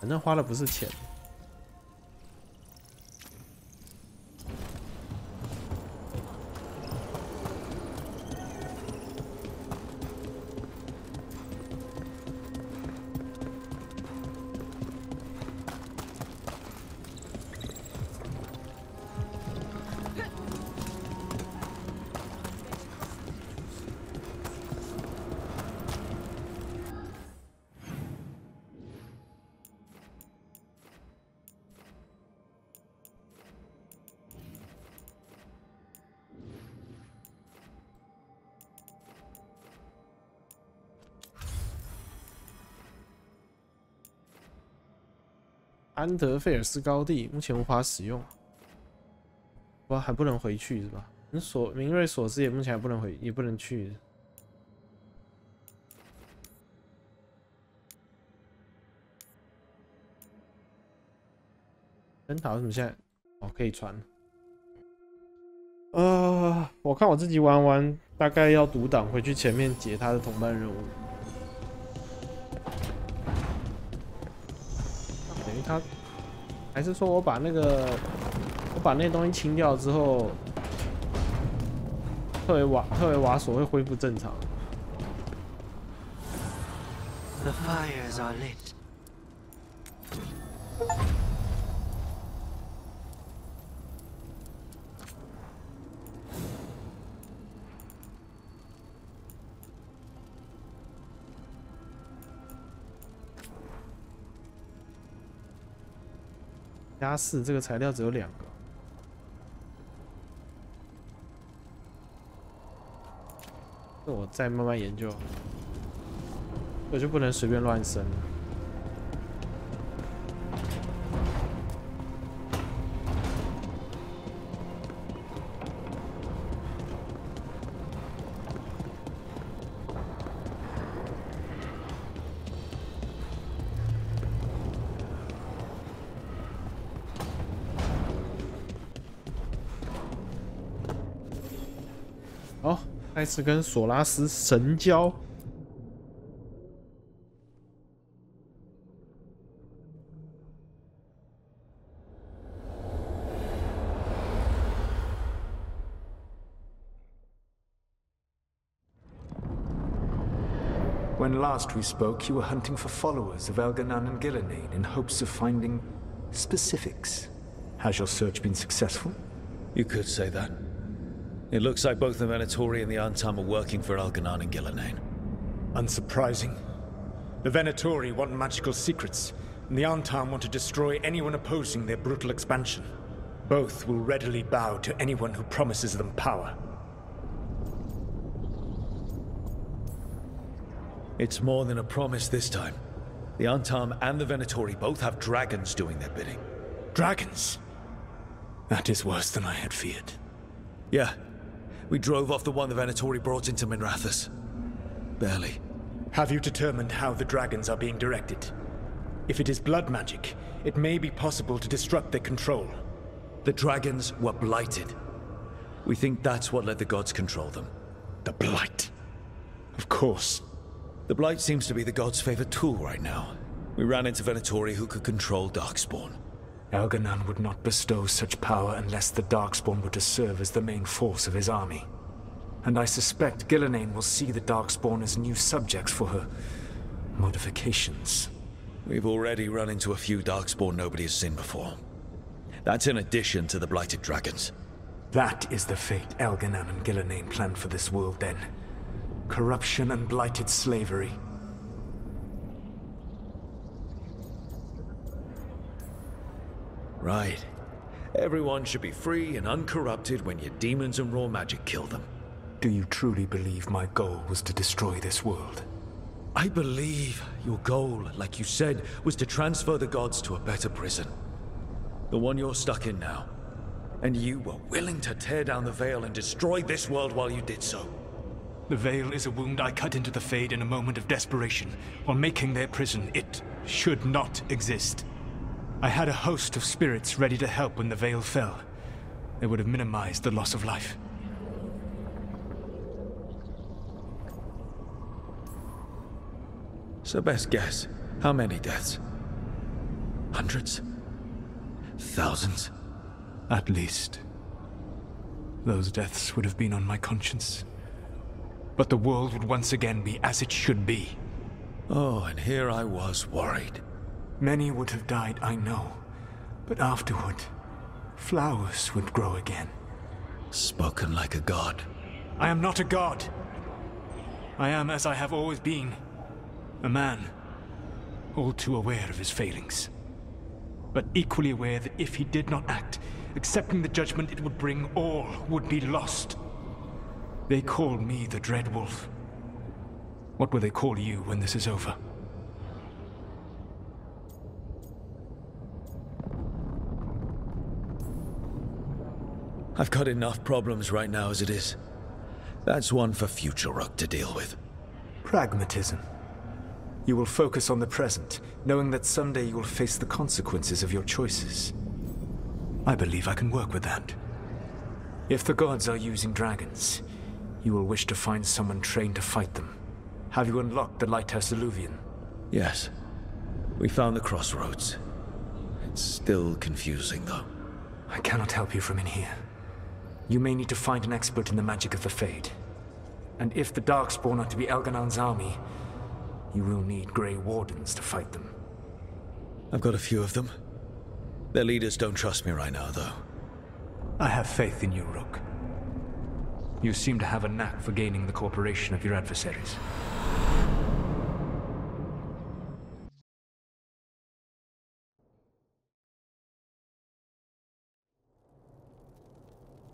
反正花的不是钱。安德费尔斯高地目前无法使用，不还不能回去是吧？明锐索斯也目前还不能也不能去。灯塔为什么现在可以穿？我看我自己玩完，大概要读档回去前面解他的同伴任务。 等于他，还是说我把那些东西清掉之后，特维瓦索会恢复正常。The fires are lit. 加4这个材料只有2个，这我再慢慢研究，我就不能随便乱生了。哦，开始跟索拉斯神交。When last we spoke, you were hunting for followers of Elganan and Gillenane in hopes of finding specifics. Has your search been successful? You could say that. It looks like both the Venatori and the Antam are working for Elganan and Gillenane. Unsurprising. The Venatori want magical secrets, and the Antam want to destroy anyone opposing their brutal expansion. Both will readily bow to anyone who promises them power. It's more than a promise this time. The Antam and the Venatori both have dragons doing their bidding. Dragons? That is worse than I had feared. Yeah. We drove off the one the Venatori brought into Minrathous. Barely. Have you determined how the dragons are being directed? If it is blood magic, it may be possible to disrupt their control. The dragons were blighted. We think that's what let the gods control them. The blight? Of course. The blight seems to be the gods' favorite tool right now. We ran into Venatori who could control Darkspawn. Elganan would not bestow such power unless the Darkspawn were to serve as the main force of his army. And I suspect Gillenane will see the Darkspawn as new subjects for her modifications. We've already run into a few Darkspawn nobody has seen before. That's in addition to the blighted dragons. That is the fate Elganan and Gillenane planned for this world then. Corruption and blighted slavery. Right. Everyone should be free and uncorrupted when your demons and raw magic kill them. Do you truly believe my goal was to destroy this world? I believe your goal, like you said, was to transfer the gods to a better prison. The one you're stuck in now. And you were willing to tear down the veil and destroy this world while you did so. The veil is a wound I cut into the Fade in a moment of desperation, while making their prison. It should not exist. I had a host of spirits ready to help when the veil fell. They would have minimized the loss of life. So best guess, how many deaths? Hundreds? Thousands? At least. Those deaths would have been on my conscience. But the world would once again be as it should be. Oh, and here I was worried. Many would have died, I know. But afterward, flowers would grow again. Spoken like a god. I am not a god. I am as I have always been. A man. All too aware of his failings. But equally aware that if he did not act, accepting the judgment it would bring, all would be lost. They call me the Dread Wolf. What will they call you when this is over? I've got enough problems right now as it is. That's one for future Rook to deal with. Pragmatism. You will focus on the present, knowing that someday you will face the consequences of your choices. I believe I can work with that. If the gods are using dragons, you will wish to find someone trained to fight them. Have you unlocked the Lighthouse Illuvian? Yes. We found the crossroads. It's still confusing, though. I cannot help you from in here. You may need to find an expert in the magic of the Fade. And if the Darkspawn are to be Elganan's army, you will need Grey Wardens to fight them. I've got a few of them. Their leaders don't trust me right now, though. I have faith in you, Rook. You seem to have a knack for gaining the cooperation of your adversaries.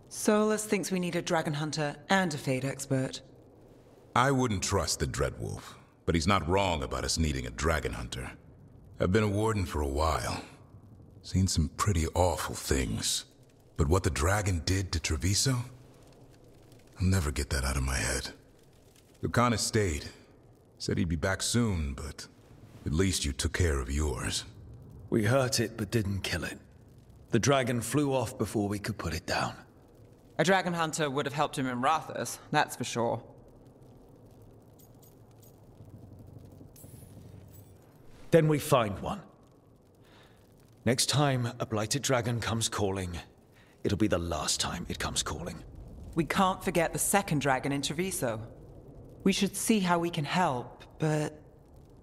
Solus thinks we need a dragon hunter and a Fade expert. I wouldn't trust the Dreadwolf, but he's not wrong about us needing a dragon hunter. I've been a warden for a while. Seen some pretty awful things. But what the dragon did to Treviso? I'll never get that out of my head. Lucanus stayed. Said he'd be back soon, but at least you took care of yours. We hurt it, but didn't kill it. The dragon flew off before we could put it down. A dragon hunter would have helped him in Rathas, that's for sure. Then we find one. Next time a blighted dragon comes calling, it'll be the last time it comes calling. We can't forget the second dragon in Treviso. We should see how we can help, but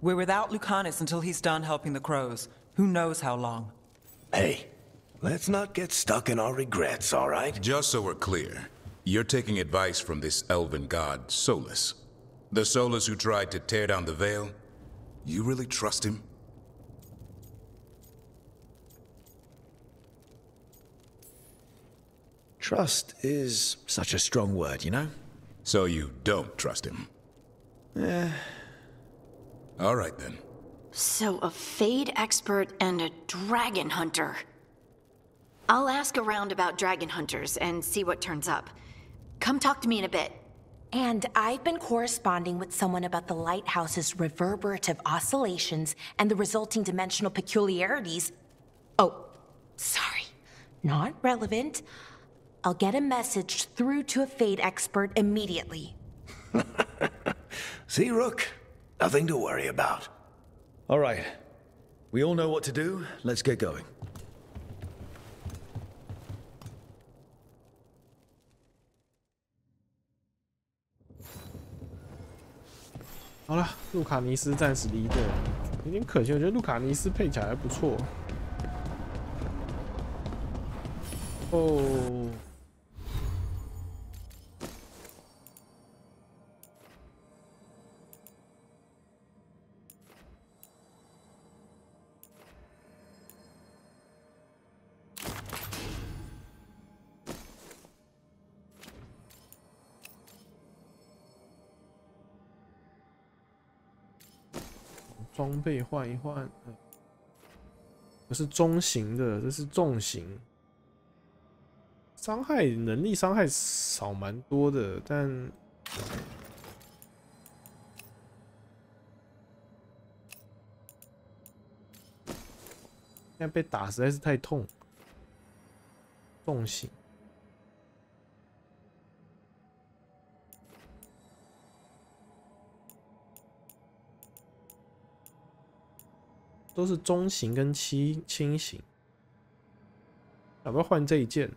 we're without Lucanus until he's done helping the crows. Who knows how long? Hey, let's not get stuck in our regrets, all right? Just so we're clear, you're taking advice from this elven god, Solus. The Solus who tried to tear down the Veil? You really trust him? Trust is such a strong word, you know? So you don't trust him? All right, then. So a Fade expert and a dragon hunter. I'll ask around about dragon hunters and see what turns up. Come talk to me in a bit. And I've been corresponding with someone about the lighthouse's reverberative oscillations and the resulting dimensional peculiarities. Oh, sorry. Not relevant. I'll get a message through to a Fade expert immediately. See, Rook? Nothing to worry about. All right. We all know what to do. Let's get going. 好了，路卡尼斯暂时离队，有点可惜。我觉得路卡尼斯配起来还不错。哦，装备换一换，不是中型的，这是重型。伤害能力伤害少蛮多的，但现在被打实在是太痛。重型。都是中型跟轻型，要不要换这一件？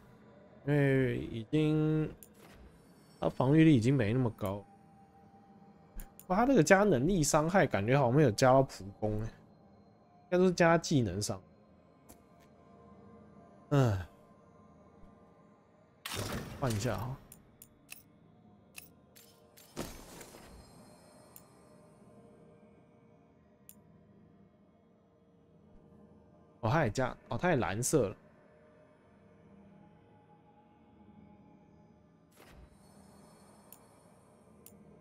因为已经它防御力已经没那么高。哇，它这个加能力伤害感觉好像没有加到普攻，应该都是加技能伤。换一下哈。哦，它也加，哦，它也蓝色了。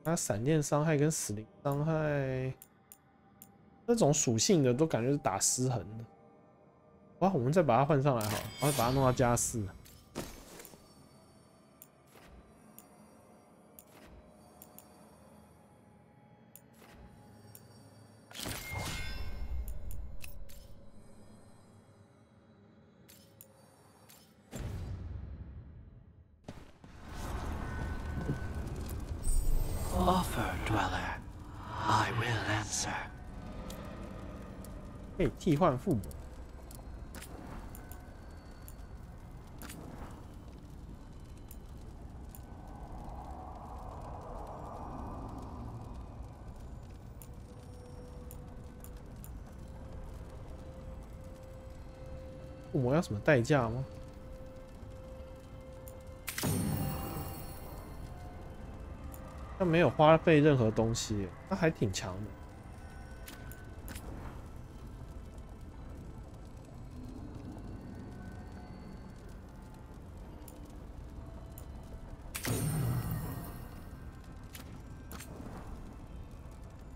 它闪电伤害跟死灵伤害，那种属性的都感觉是打失衡的。哇，我们再把它换上来好了，然后把它弄到加4。Offer, dweller. I will answer. 可以替换副本。附魔要什么代价吗？他没有花费任何东西，他还挺强的。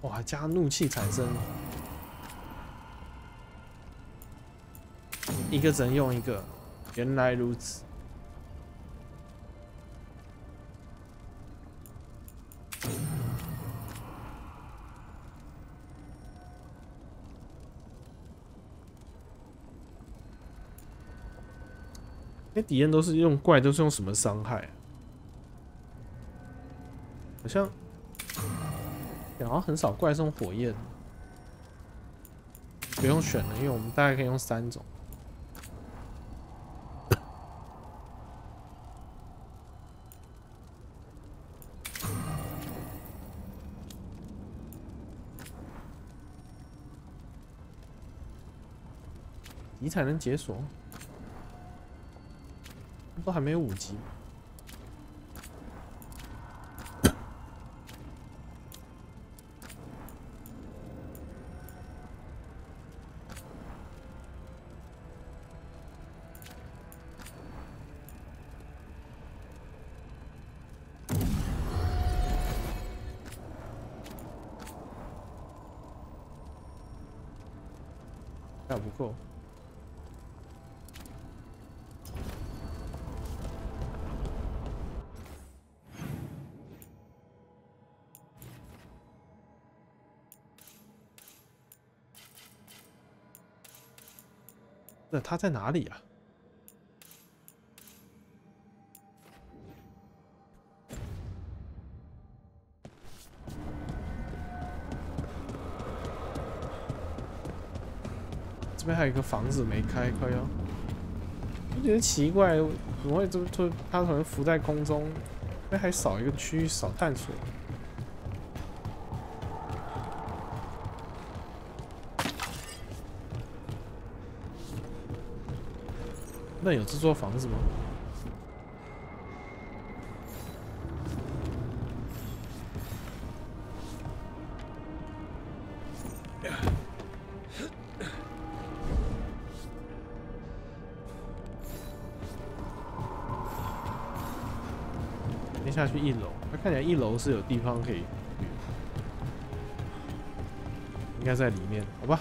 哇，加怒气产生，一个只能用一个，原来如此。那敌人都是用怪，都是用什么伤害、啊？好像很少怪是用火焰，不用选了，因为我们大概可以用3种。你才能解锁，都还没有5级。还不够。那他在哪里啊？这边还有一个房子没开，快要。我觉得奇怪，怎么会它可能浮在空中？那还少一个区域，少探索。那有这座房子吗？先下去1楼，它看起来1楼是有地方可以去，应该在里面，好吧？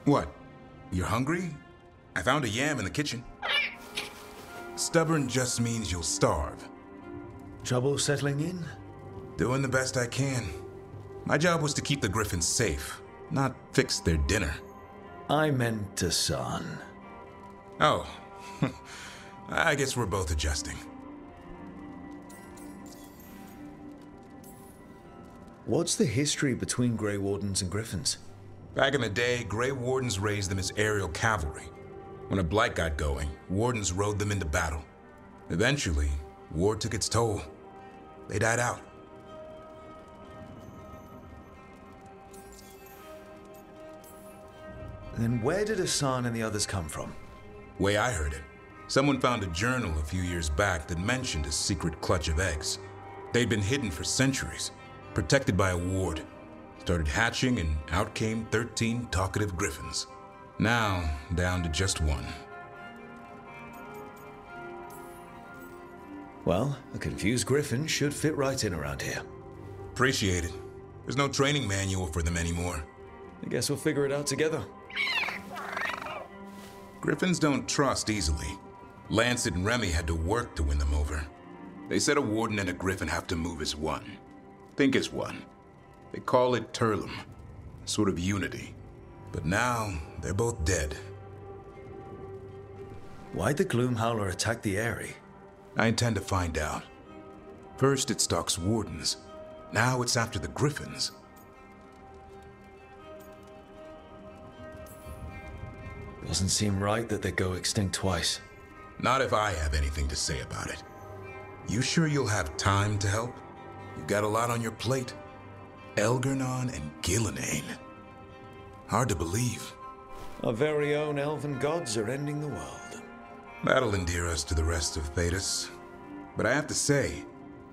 What? You're hungry? I found a yam in the kitchen. Stubborn just means you'll starve. Trouble settling in? Doing the best I can. My job was to keep the griffins safe, not fix their dinner. I meant a son. Oh. I guess we're both adjusting. What's the history between Grey Wardens and Griffins? Back in the day, Grey Wardens raised them as aerial cavalry. When a blight got going, Wardens rode them into battle. Eventually, war took its toll. They died out. Then where did Hassan and the others come from? Way I heard it, someone found a journal a few years back that mentioned a secret clutch of eggs. They'd been hidden for centuries, protected by a ward. Started hatching and out came 13 talkative griffins. Now, down to just 1. Well, a confused griffin should fit right in around here. Appreciate it. There's no training manual for them anymore. I guess we'll figure it out together. Griffins don't trust easily. Lancet and Remy had to work to win them over. They said a warden and a griffin have to move as one. Think as one. They call it Turlum, sort of unity. But now, they're both dead. Why'd the Gloomhowler attack the Eyrie? I intend to find out. First it stalks wardens. Now it's after the griffins. Doesn't seem right that they go extinct twice. Not if I have anything to say about it. You sure you'll have time to help? You've got a lot on your plate. Elgernon and Gillenane. Hard to believe. Our very own elven gods are ending the world. That'll endear us to the rest of Thedas. But I have to say,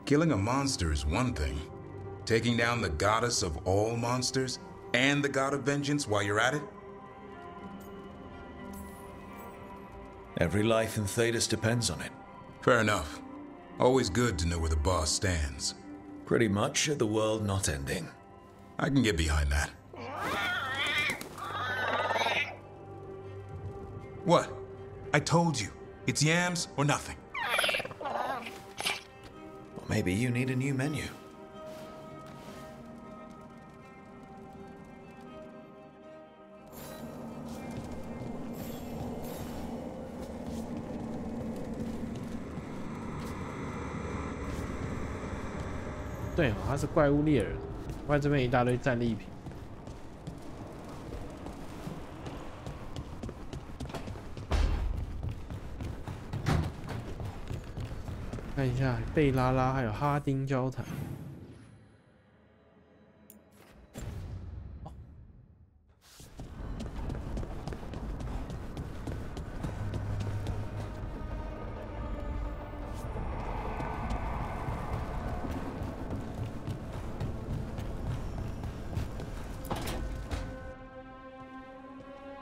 killing a monster is one thing. Taking down the goddess of all monsters and the god of vengeance while you're at it? Every life in Thedas depends on it. Fair enough. Always good to know where the boss stands. Pretty much the world not ending. I can get behind that. What? I told you. It's yams or nothing. Well, maybe you need a new menu. 对哦，他是怪物猎人。我看这边一大堆战利品。看一下贝拉拉还有哈丁交谈。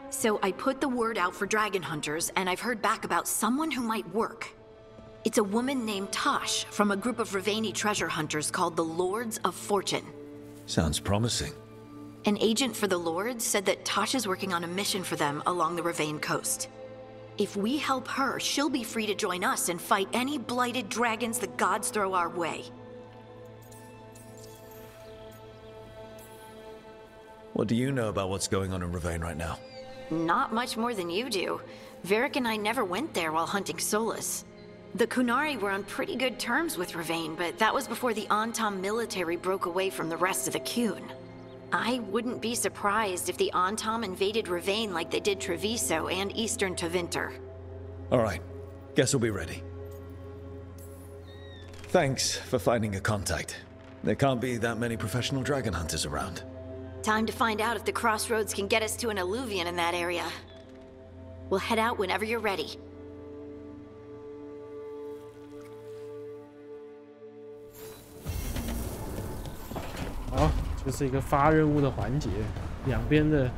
So I put the word out for dragon hunters, and I've heard back about someone who might work. It's a woman named Tosh from a group of Ravani treasure hunters called the Lords of Fortune. Sounds promising. An agent for the Lords said that Tosh is working on a mission for them along the Ravane coast. If we help her, she'll be free to join us and fight any blighted dragons the gods throw our way. What do you know about what's going on in Ravane right now? Not much more than you do. Varric and I never went there while hunting Solus. The Kunari were on pretty good terms with Ravane, but that was before the Antam military broke away from the rest of the Qun. I wouldn't be surprised if the Antam invaded Ravane like they did Treviso and Eastern Tevinter. All right, guess we'll be ready. Thanks for finding a contact. There can't be that many professional dragon hunters around. Time to find out if the crossroads can get us to an alluvion in that area. We'll head out whenever you're ready. 好，就是一个发任务的环节，两边的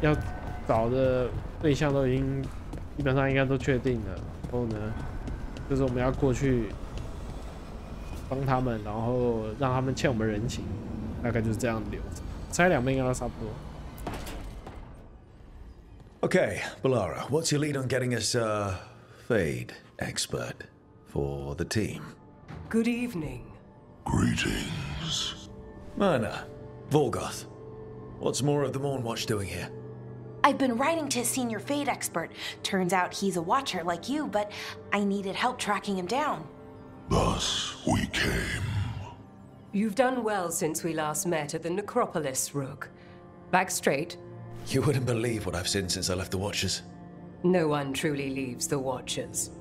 要找的对象都已经基本上应该都确定了。然后呢，就是我们要过去帮他们，然后让他们欠我们人情，大概就是这样的流程。猜两边应该都差不多。Okay, Balara, what's your lead on getting us a Fade expert for the team? Good evening. Greetings. Myrna, Volgoth, what's more of the Mornwatch doing here? I've been writing to a senior Fade expert. Turns out he's a watcher like you, but I needed help tracking him down. Thus we came. You've done well since we last met at the Necropolis, Rook. Back straight? You wouldn't believe what I've seen since I left the Watchers. No one truly leaves the Watchers.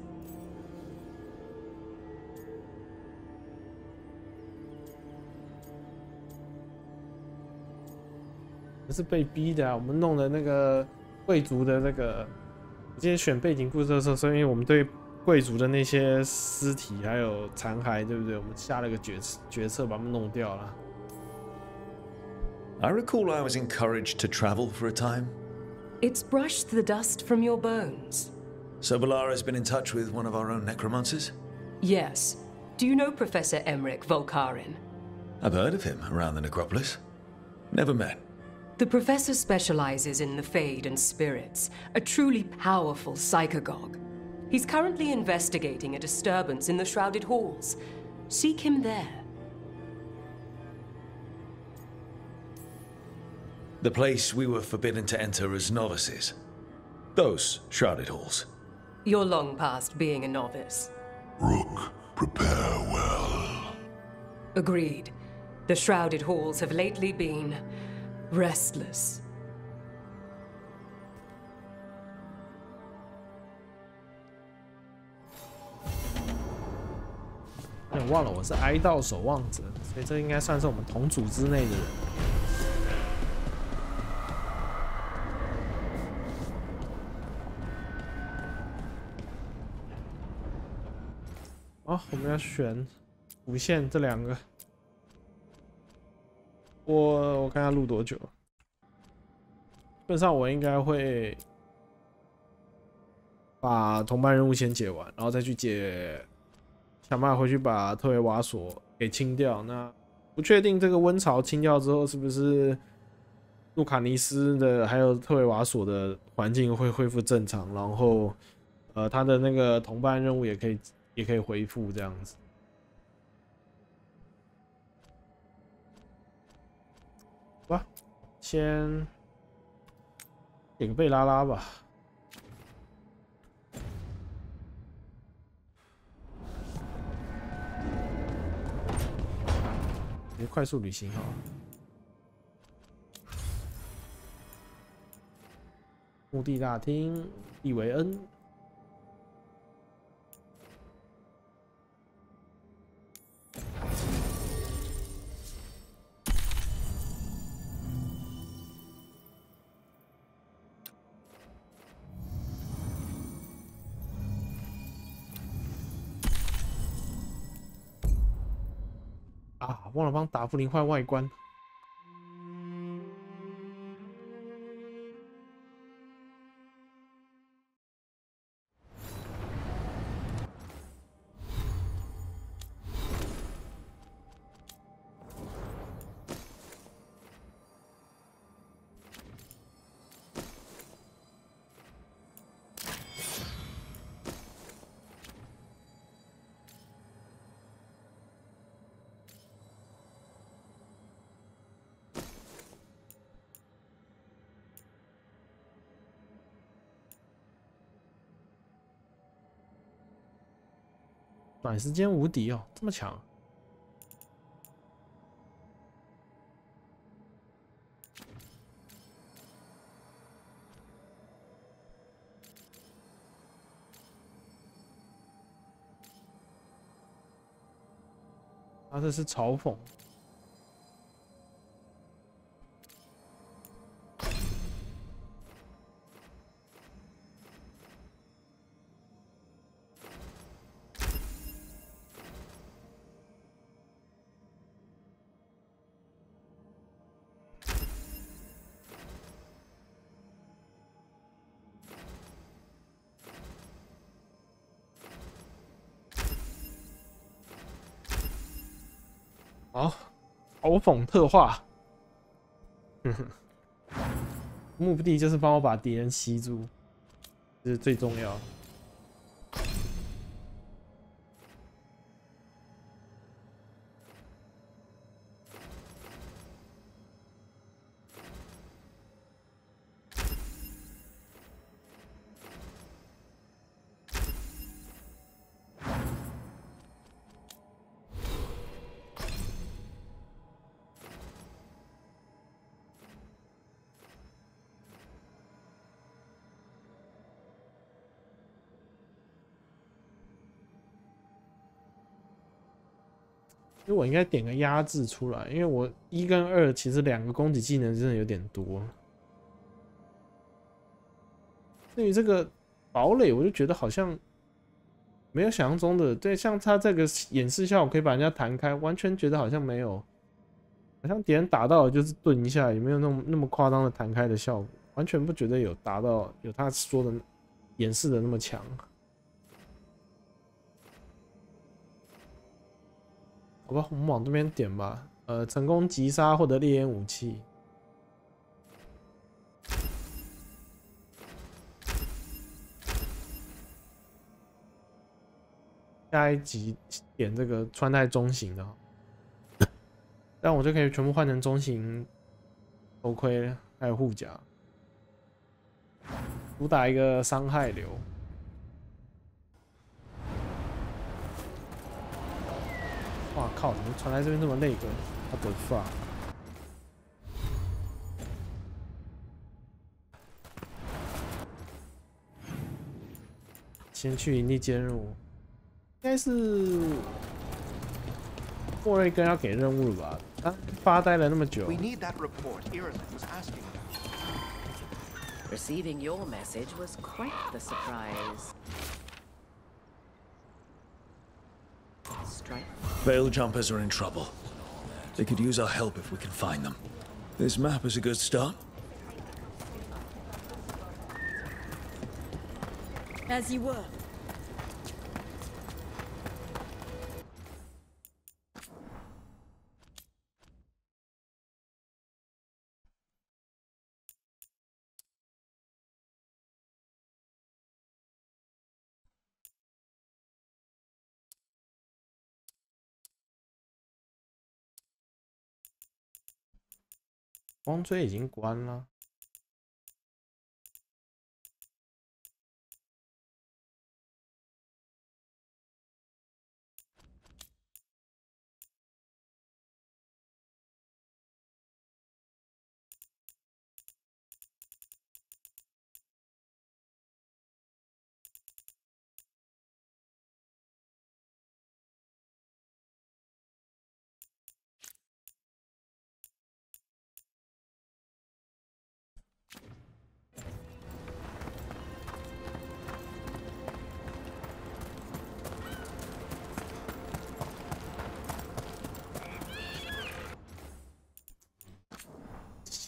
是被逼的啊！我们弄的那个贵族的那个，我今天选背景故事的时候，是因为我们对贵族的那些尸体还有残骸，对不对？我们下了个决策，把他们弄掉了。I recall I was encouraged to travel for a time. It's brushed the dust from your bones. So Balara's been in touch with one of our own necromancers? Yes. Do you know Professor Emmerich Volkarin? I've heard of him around the Necropolis. Never met. The professor specializes in the Fade and spirits, a truly powerful psychagogue. He's currently investigating a disturbance in the Shrouded Halls. Seek him there. The place we were forbidden to enter as novices. Those Shrouded Halls. You're long past being a novice. Rook, prepare well. Agreed. The Shrouded Halls have lately been restless. 忘了我是哀悼守望者，所以这应该算是我们同组织内的人。好，我们要选五线这两个。我看他录多久，基本上我应该会把同伴任务先解完，然后再去解，想办法回去把特维瓦索给清掉。那不确定这个温潮清掉之后，是不是路卡尼斯的还有特维瓦索的环境会恢复正常，然后他的那个同伴任务也可以恢复这样子。好吧，先点个贝拉拉吧。也快速旅行好了。墓地大厅，蒂维恩。啊，忘了帮达芙琳换外观。短时间无敌哦，这么强！他这是嘲讽。好，嘲讽特化，目的就是帮我把敌人吸住，这是最重要的。因为我应该点个压制出来，因为我1跟2其实2个攻击技能真的有点多。至于这个堡垒，我就觉得好像没有想象中的，对，像他这个演示效果可以把人家弹开，完全觉得好像没有，好像敌人打到了就是顿一下，也没有那么夸张的弹开的效果，完全不觉得有达到有他说的演示的那么强。好吧，我们往这边点吧。成功击杀获得烈焰武器。下一集点这个穿戴中型的，但我就可以全部换成中型头盔，还有护甲，主打一个伤害流。哇靠！怎么传来这边这么那个？我的发！先去营地兼入，应该是莫瑞根要给任务了吧？他发呆了那么久。Receiving your message was quite the surprise. Veil jumpers are in trouble. They could use our help if we can find them. This map is a good start. As you were. 光锥已经关了。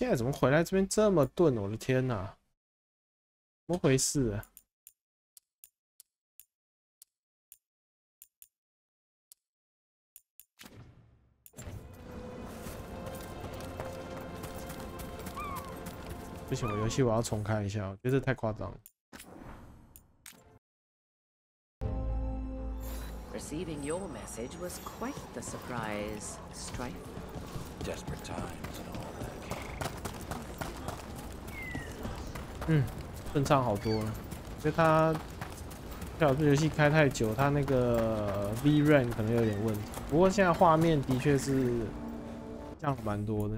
现在怎么回来这边这么钝？我的天哪，怎么回事啊？不行，我游戏我要重开一下，我觉得这太夸张了。 Receiving your message was quite the surprise, Strife. Desperate times and all that. 顺畅好多了。因为它这游戏开太久，它那个 VRAM 可能有点问题。不过现在画面的确是降了蛮多的。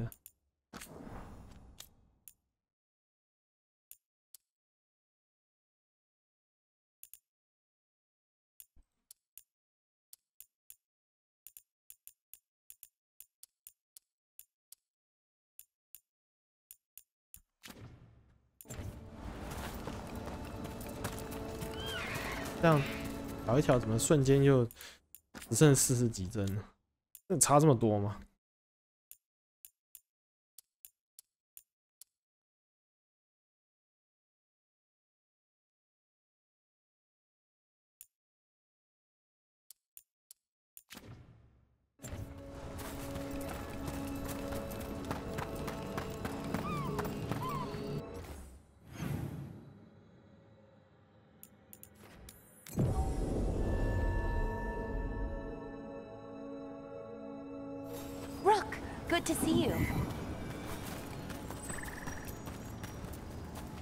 这样搞一条，怎么瞬间就只剩40几帧了？这差这么多吗？Good to see you.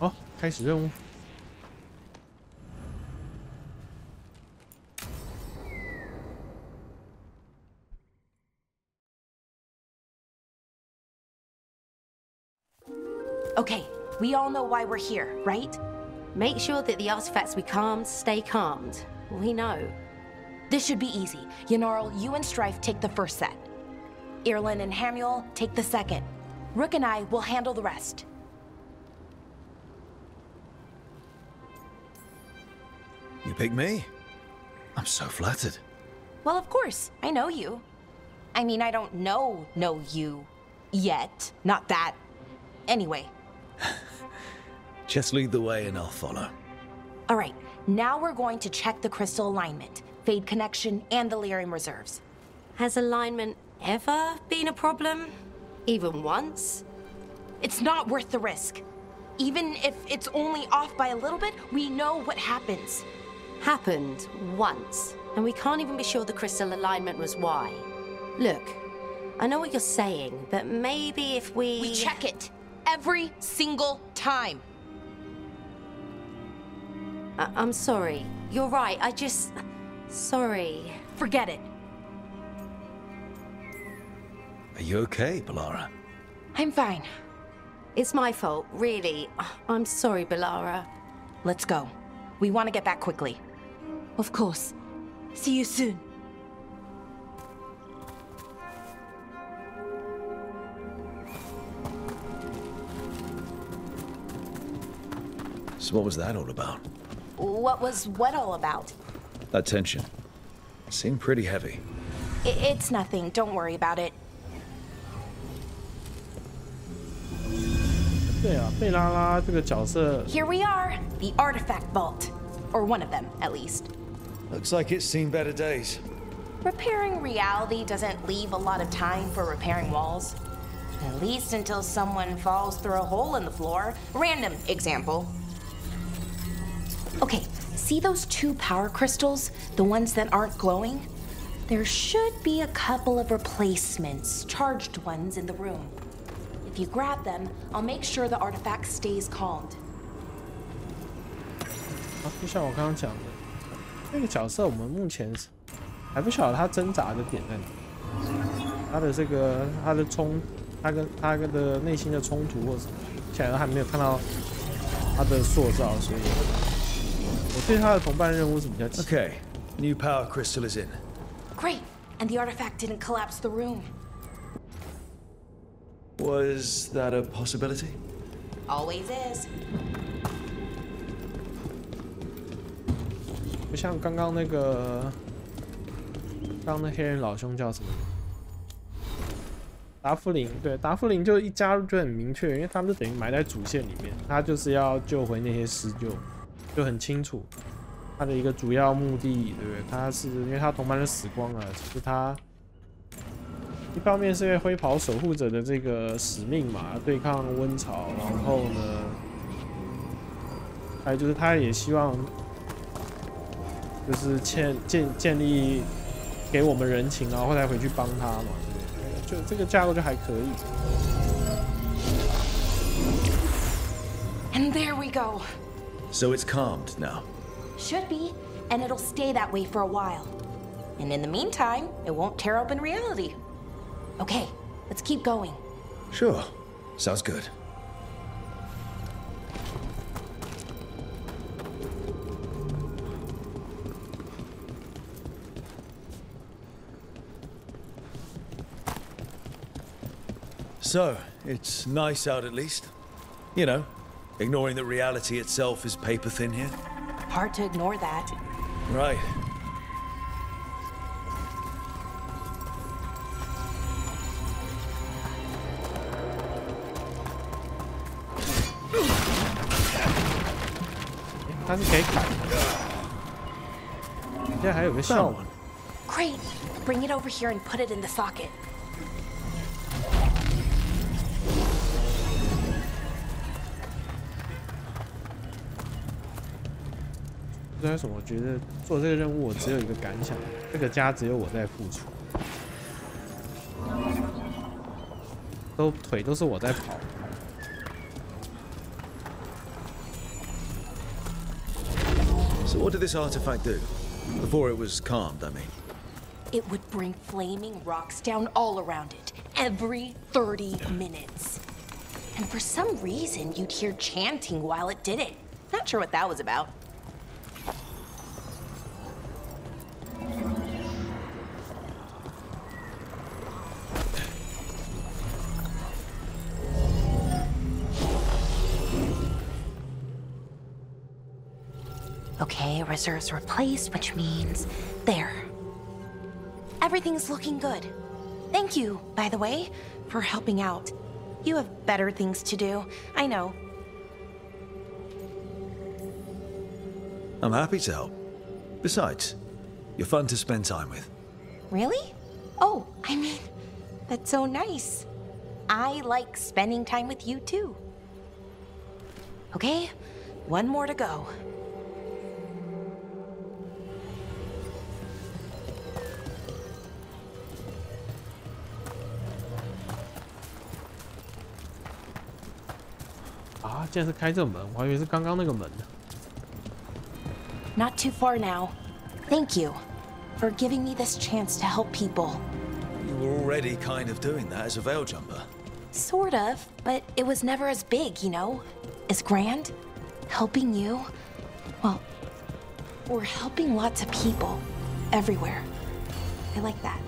好，开始任务。Okay, we all know why we're here, right? Make sure that the artifacts we calmed stay calmed. We know. This should be easy. Yanarl, you and Strife take the first set. Irlin and Hamuel take the second. Rook and I will handle the rest. You pick me? I'm so flattered. Well, of course. I know you. I mean, I don't know you yet. Not that. Anyway. Just lead the way and I'll follow. All right. Now we're going to check the crystal alignment, fade connection, and the lyrium reserves. Has alignment ever been a problem? Even once? It's not worth the risk. Even if it's only off by a little bit, we know what happens. Happened once, and we can't even be sure the crystal alignment was why. Look, I know what you're saying, but maybe if we... We check it every single time. I'm sorry. You're right, I just... Sorry. Forget it. Are you okay, Balara? I'm fine. It's my fault, really. I'm sorry, Balara. Let's go. We want to get back quickly. Of course. See you soon. So what was that all about? What was what all about? That tension. It seemed pretty heavy. It's nothing. Don't worry about it. 对啊，贝拉拉这个角色。 Here we are, the artifact vault. Or one of them, at least. Looks like it's seen better days. Repairing reality doesn't leave a lot of time for repairing walls. At least until someone falls through a hole in the floor. Random example. Okay, see those 2 power crystals? The ones that aren't glowing? There should be a couple of replacements, charged ones in the room. If you grab them, I'll make sure the artifact stays calmed. 就像我刚刚讲的，那个角色我们目前还不晓得他挣扎的点在哪，他的这个他跟他的内心的冲突或什么，现在都还没有看到他的塑造，所以我对他的同伴任务是比较期待。 Okay, new power crystal is in. Great, and the artifact didn't collapse the room. Was that a possibility? Always is. 不像刚刚那个，刚刚那黑人老兄叫什么？达芙琳，对，达芙琳就一加入就很明确，因为他们就等于埋在主线里面，他就是要救回那些狮鹫，就很清楚他的一个主要目的，对不对？他是因为他同伴都死光了，其实他一方面是因为灰袍守护者的这个使命嘛，对抗瘟潮，然后呢，还有就是他也希望就是建立给我们人情，然后再回去帮他嘛。就这个架构就还可以。And there we go. So it's calmed now. Should be, and it'll stay that way for a while. And in the meantime, it won't tear open reality. Okay, let's keep going. Sure. Sounds good. So, it's nice out at least. You know, ignoring that reality itself is paper thin here. Hard to ignore that. Right. Great. Bring it over here and put it in the socket. 不知道为什么，我觉得做这个任务我只有一个感想：这个家只有我在付出，腿都是我在跑。So what did this artifact do? Before it was calmed, I mean. It would bring flaming rocks down all around it, every 30 minutes. And for some reason, you'd hear chanting while it did it. Not sure what that was about. Okay, reserves replaced, which means there. Everything's looking good. Thank you, by the way, for helping out. You have better things to do, I know. I'm happy to help. Besides, you're fun to spend time with. Really? Oh, I mean, that's so nice. I like spending time with you too. Okay, one more to go. Ah, 竟然是开这门，我还以为是刚刚那个门呢。Not too far now. Thank you for giving me this chance to help people. You were already kind of doing that as a veil jumper. Sort of, but it was never as big, you know? As grand. Helping you. Well, we're helping lots of people. Everywhere. I like that.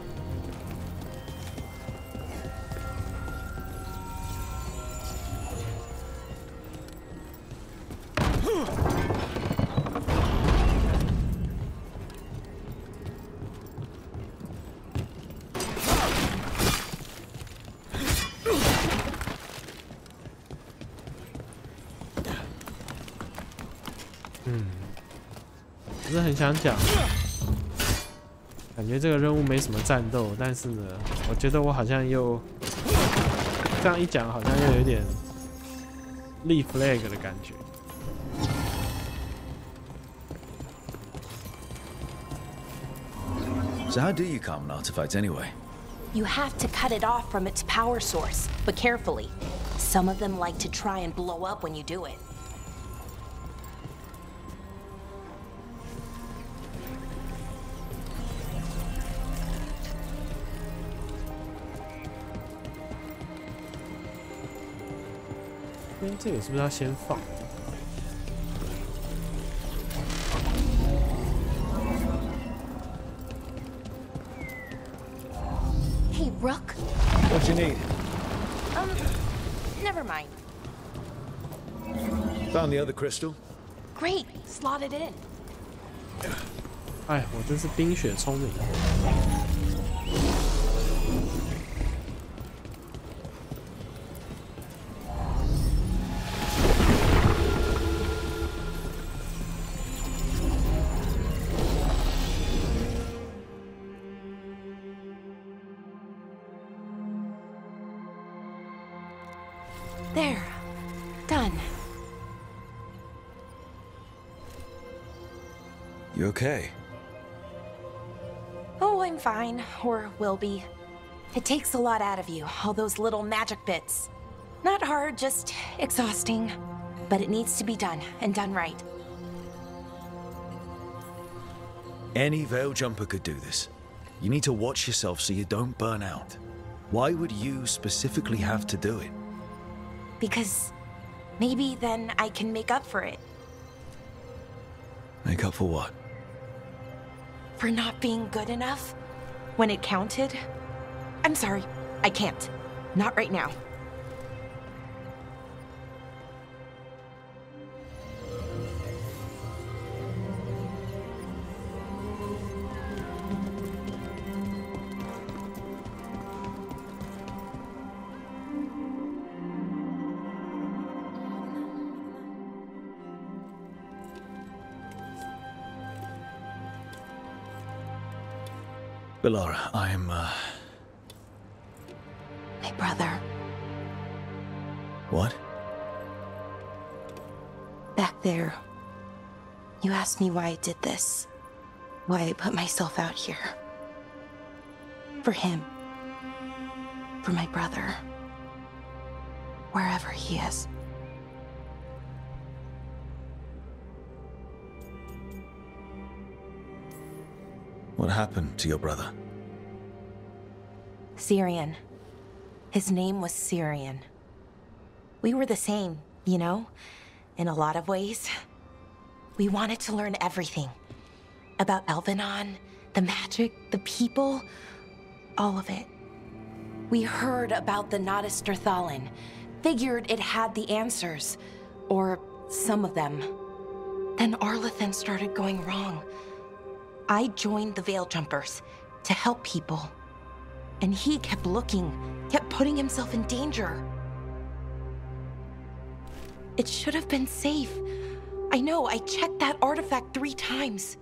嗯，不是很想讲，感觉这个任务没什么战斗，但是呢，我觉得我好像又这样一讲，好像又有点立 flag 的感觉。So how do you calm an artifact anyway? You have to cut it off from its power source, but carefully. Some of them like to try and blow up when you do it. 这个是不是要先放？ Hey, Rook. What do you need? Never mind. Found the other crystal. Great, slot it in. 哎，我真是冰雪聪明。There. Done. You okay? Oh, I'm fine. Or will be. It takes a lot out of you, all those little magic bits. Not hard, just exhausting. But it needs to be done, and done right. Any Veil Jumper could do this. You need to watch yourself so you don't burn out. Why would you specifically have to do it? Because maybe then I can make up for it. Make up for what? For not being good enough when it counted. I'm sorry, I can't. Not right now. Bellara, I'm, My brother. What? Back there. You asked me why I did this. Why I put myself out here. For him. For my brother. Wherever he is. What happened to your brother? Syrian. His name was Syrian. We were the same, you know? In a lot of ways. We wanted to learn everything. About Elvenon, the magic, the people, all of it. We heard about the Notisterthalin, figured it had the answers, or some of them. Then Arlathan started going wrong. I joined the Veil Jumpers to help people. And he kept looking, kept putting himself in danger. It should have been safe. I know, I checked that artifact 3 times.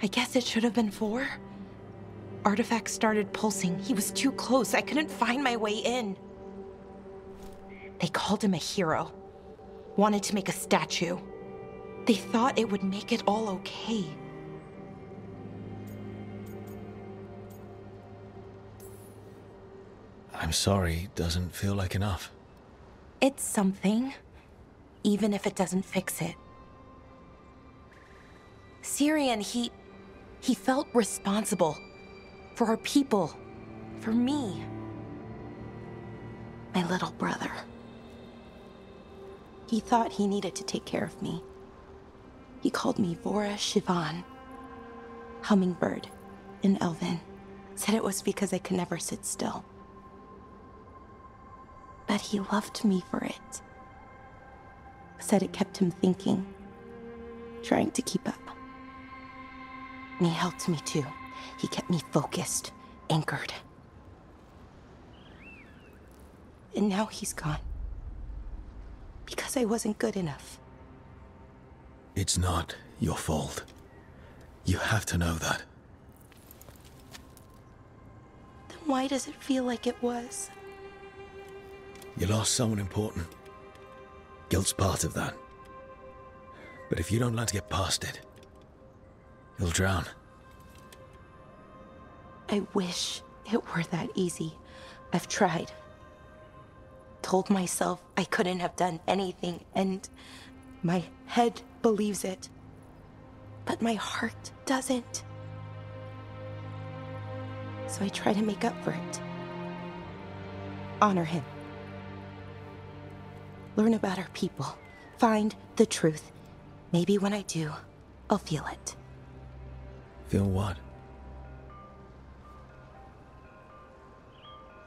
I guess it should have been 4. Artifact started pulsing. He was too close. I couldn't find my way in. They called him a hero. Wanted to make a statue. They thought it would make it all okay. I'm sorry, doesn't feel like enough. It's something, even if it doesn't fix it. Syrian, he felt responsible. For our people. For me. My little brother. He thought he needed to take care of me. He called me Vora Shivan. Hummingbird in Elven. Said it was because I could never sit still. But he loved me for it. Said it kept him thinking. Trying to keep up. And he helped me too. He kept me focused, anchored. And now he's gone. Because I wasn't good enough. It's not your fault. You have to know that. Then why does it feel like it was? You lost someone important. Guilt's part of that. But if you don't learn to get past it, you'll drown. I wish it were that easy. I've tried. Told myself I couldn't have done anything, and my head believes it. But my heart doesn't. So I try to make up for it. Honor him. Learn about our people. Find the truth. Maybe when I do, I'll feel it. Feel what?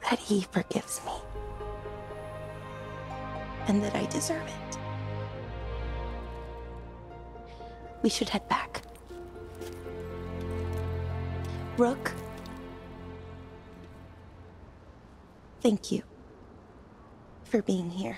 That he forgives me. And that I deserve it. We should head back. Rook? Thank you for being here.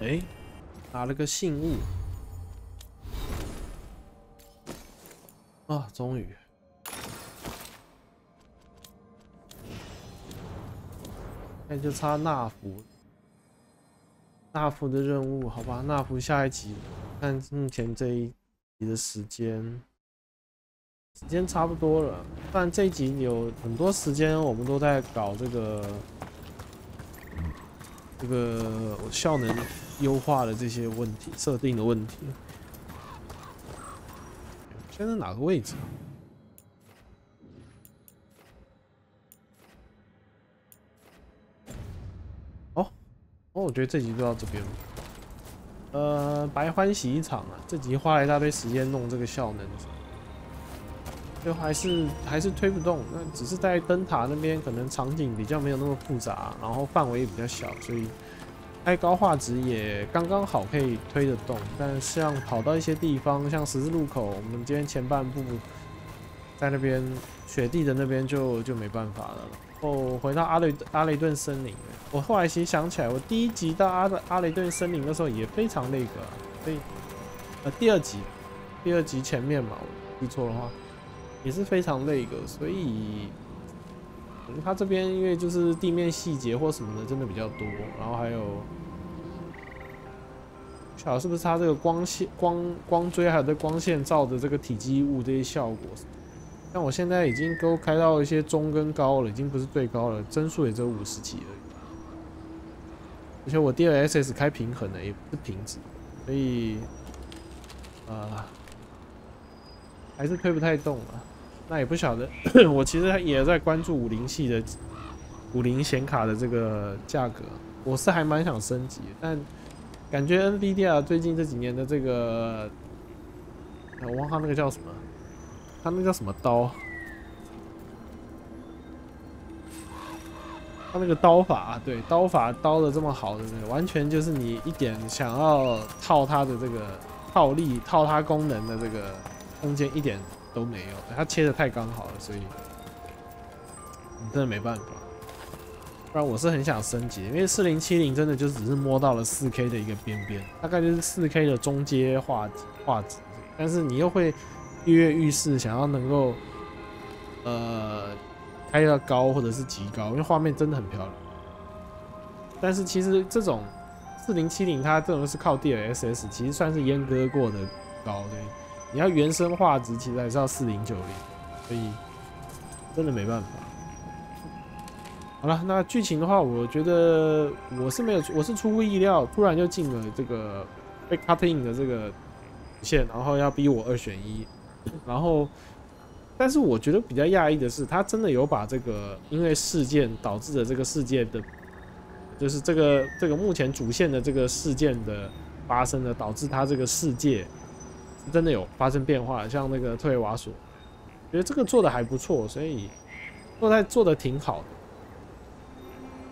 哎，拿了个信物啊，终于。那就差纳福，纳福的任务，好吧？纳福下一集，看目前这一集的时间差不多了。不然这一集有很多时间，我们都在搞这个效能优化的这些问题、设定的问题。现在哪个位置？我觉得这集就到这边了。白欢喜一场啊！这集花了一大堆时间弄这个效能，就还是推不动。那只是在灯塔那边，可能场景比较没有那么复杂，然后范围也比较小，所以开高画质也刚刚好可以推得动。但像跑到一些地方，像十字路口，我们今天前半部在那边雪地的那边就没办法了。回到阿雷顿森林，我后来其实想起来，我第一集到阿雷顿森林的时候也非常那个，所以第二集前面嘛，我记错的话也是非常那个，所以它这边因为就是地面细节或什么的真的比较多，然后还有不晓得是不是它这个光追还有对光线照的这个体积物这些效果。但我现在已经都开到一些中跟高了，已经不是最高了，帧数也只有50几而已。而且我DLSS 开平衡的，也不是平直，所以还是推不太动啊。那也不晓得，我其实也在关注50系的50显卡的这个价格，我是还蛮想升级的，但感觉 NVIDIA 最近这几年的这个，我忘它那个叫什么。他那叫什么刀？他那个刀法，对，刀法刀的这么好的那个，完全就是你一点想要套它的这个套力、套它功能的这个空间一点都没有。它切的太刚好了，所以你真的没办法。不然我是很想升级，因为4070真的就只是摸到了4K 的一个边边，大概就是4K 的中阶画质，但是你又会跃跃欲试，想要能够开到高或者是极高，因为画面真的很漂亮。但是其实这种4070它这种是靠 DLSS， 其实算是阉割过的高，对，你要原生画质其实还是要4090，所以真的没办法。好了，那剧情的话，我觉得我是出乎意料，突然就进了这个被 cut in 的这个线，然后要逼我2选1，然后，但是我觉得比较讶异的是，他真的有把这个因为事件导致的这个事件的，就是这个目前主线的这个事件的发生呢，导致他这个世界真的有发生变化，像那个特维瓦索，觉得这个做的还不错，所以做的挺好的。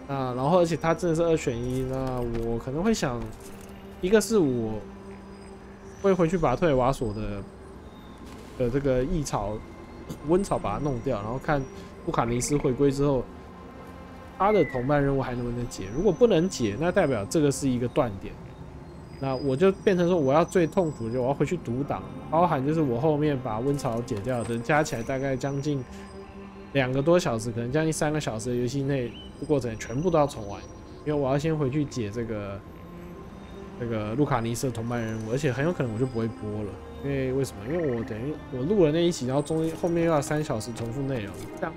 然后而且它真的是2选1，那我可能会想，一个是我会回去把特维瓦索的这个异草、温草把它弄掉，然后看布卡尼斯回归之后，他的同伴任务还能不能解？如果不能解，那代表这个是一个断点。那我就变成说，我要最痛苦的就我要回去读档，包含就是我后面把温草解掉的，加起来大概将近2个多小时，可能将近3个小时的游戏内过程全部都要重玩，因为我要先回去解这个路卡尼斯的同伴任务，而且很有可能我就不会播了，因为为什么？因为我等于我录了那一集，然后后面又要3小时重复内容，这样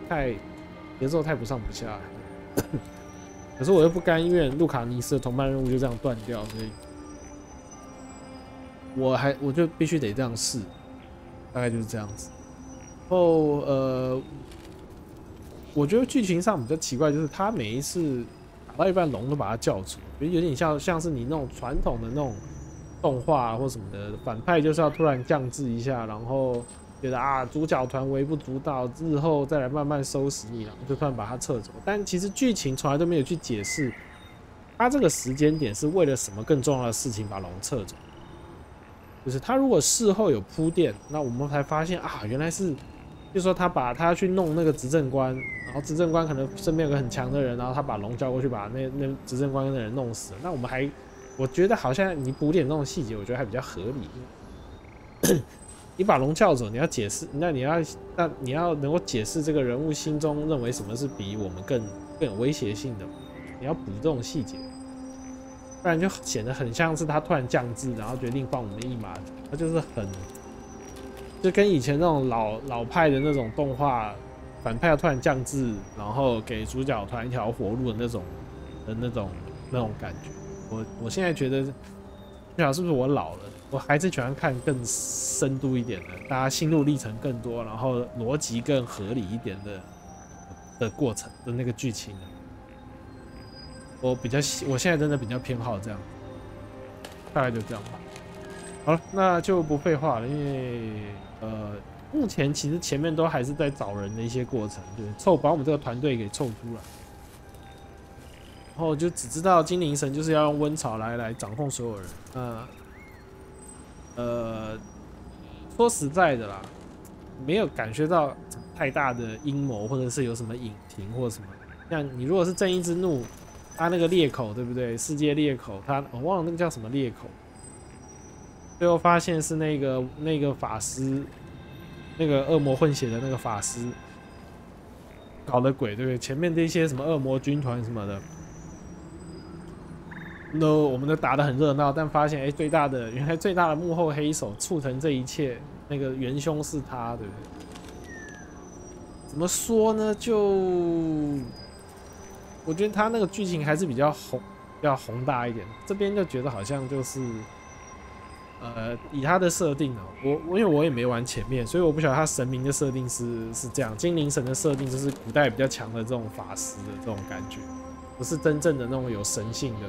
节奏太不上不下了。可是我又不甘愿路卡尼斯的同伴任务就这样断掉，所以我就必须得这样试，大概就是这样子。然后我觉得剧情上比较奇怪，就是他每一次打到一半龙都把他叫出，有点像是你那种传统的那种动画或什么的，反派就是要突然降智一下，然后觉得主角团微不足道，日后再来慢慢收拾你，然后就突然把他撤走。但其实剧情从来都没有去解释，他这个时间点是为了什么更重要的事情把龙撤走。就是他如果事后有铺垫，那我们才发现原来是，就是说他要去弄那个执政官，然后执政官可能身边有个很强的人，然后他把龙交过去把那执政官的人弄死了。那我们还我觉得好像你补点那种细节，我觉得还比较合理。你把龙啸者，你要解释，那你要能够解释这个人物心中认为什么是比我们更有威胁性的，你要补这种细节，不然就显得很像是他突然降智，然后决定放我们一马，他就是就跟以前那种老派的那种动画，反派要突然降智，然后给主角团一条活路的那种感觉。我现在觉得，不晓得是不是我老了，我还是喜欢看更深度一点的，大家心路历程更多，然后逻辑更合理一点的过程的那个剧情。我现在真的比较偏好这样，大概就这样吧。好了，那就不废话了，因为目前其实前面都还是在找人的一些过程，就是把我们这个团队给凑出来。然后就只知道精灵神就是要用温潮来掌控所有人。说实在的啦，没有感觉到太大的阴谋，或者是有什么隐情或什么。像你如果是正义之怒，他那个裂口对不对？世界裂口，我忘了那个叫什么裂口。最后发现是那个法师，那个恶魔混血的那个法师搞的鬼，对不对？前面这些什么恶魔军团什么的。我们都打得很热闹，但发现原来最大的幕后黑手促成这一切，那个元凶是他，对不对？怎么说呢？我觉得他那个剧情还是比较宏大一点，这边就觉得好像就是以他的设定因为我也没玩前面，所以我不晓得他神明的设定是这样，精灵神的设定就是古代比较强的这种法师的这种感觉，不是真正的那种有神性的。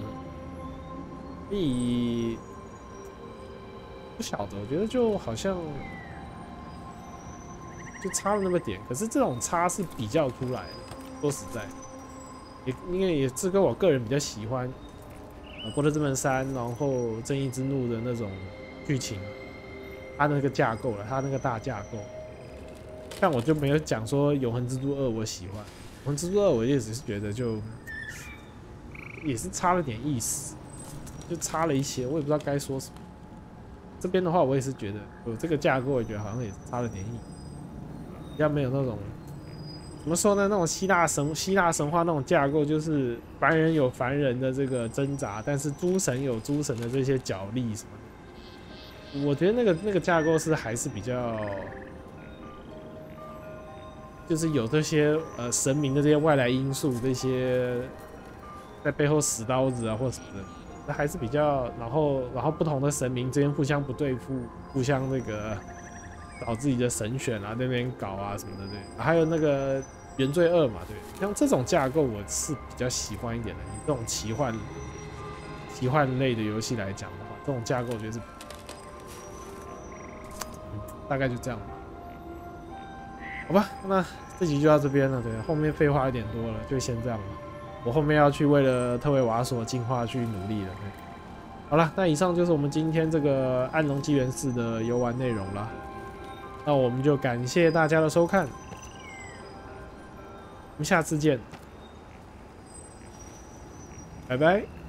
所以不晓得，我觉得就好像就差了那么点，可是这种差是比较出来的。说实在，因为也是跟我个人比较喜欢波特之门3，然后正义之怒的那种剧情，它那个架构了，它那个大架构。但我就没有讲说永恒之都2我喜欢，永恒之都2我也只是觉得也是差了点意思。就差了一些，我也不知道该说什么。这边的话，我也是觉得有这个架构，我觉得好像也是差了点意义，比较没有那种怎么说呢？那种希腊神话那种架构，就是凡人有凡人的这个挣扎，但是诸神有诸神的这些角力什么的。我觉得那个架构还是比较，就是有这些神明的这些外来因素，这些在背后使刀子啊或什么的。还是比较，然后不同的神明之间互相不对付，互相那个找自己的神选啊，那边搞啊什么的，对。还有那个原罪2嘛，对。像这种架构我是比较喜欢一点的。以这种奇幻类的游戏来讲的话，这种架构我觉得是，大概就这样吧。好吧，那这集就到这边了，对。后面废话有点多了，就先这样吧。我后面要去为了特维瓦索进化去努力了。好了，那以上就是我们今天这个《暗龙纪元4》的游玩内容了。那我们就感谢大家的收看，我们下次见，拜拜。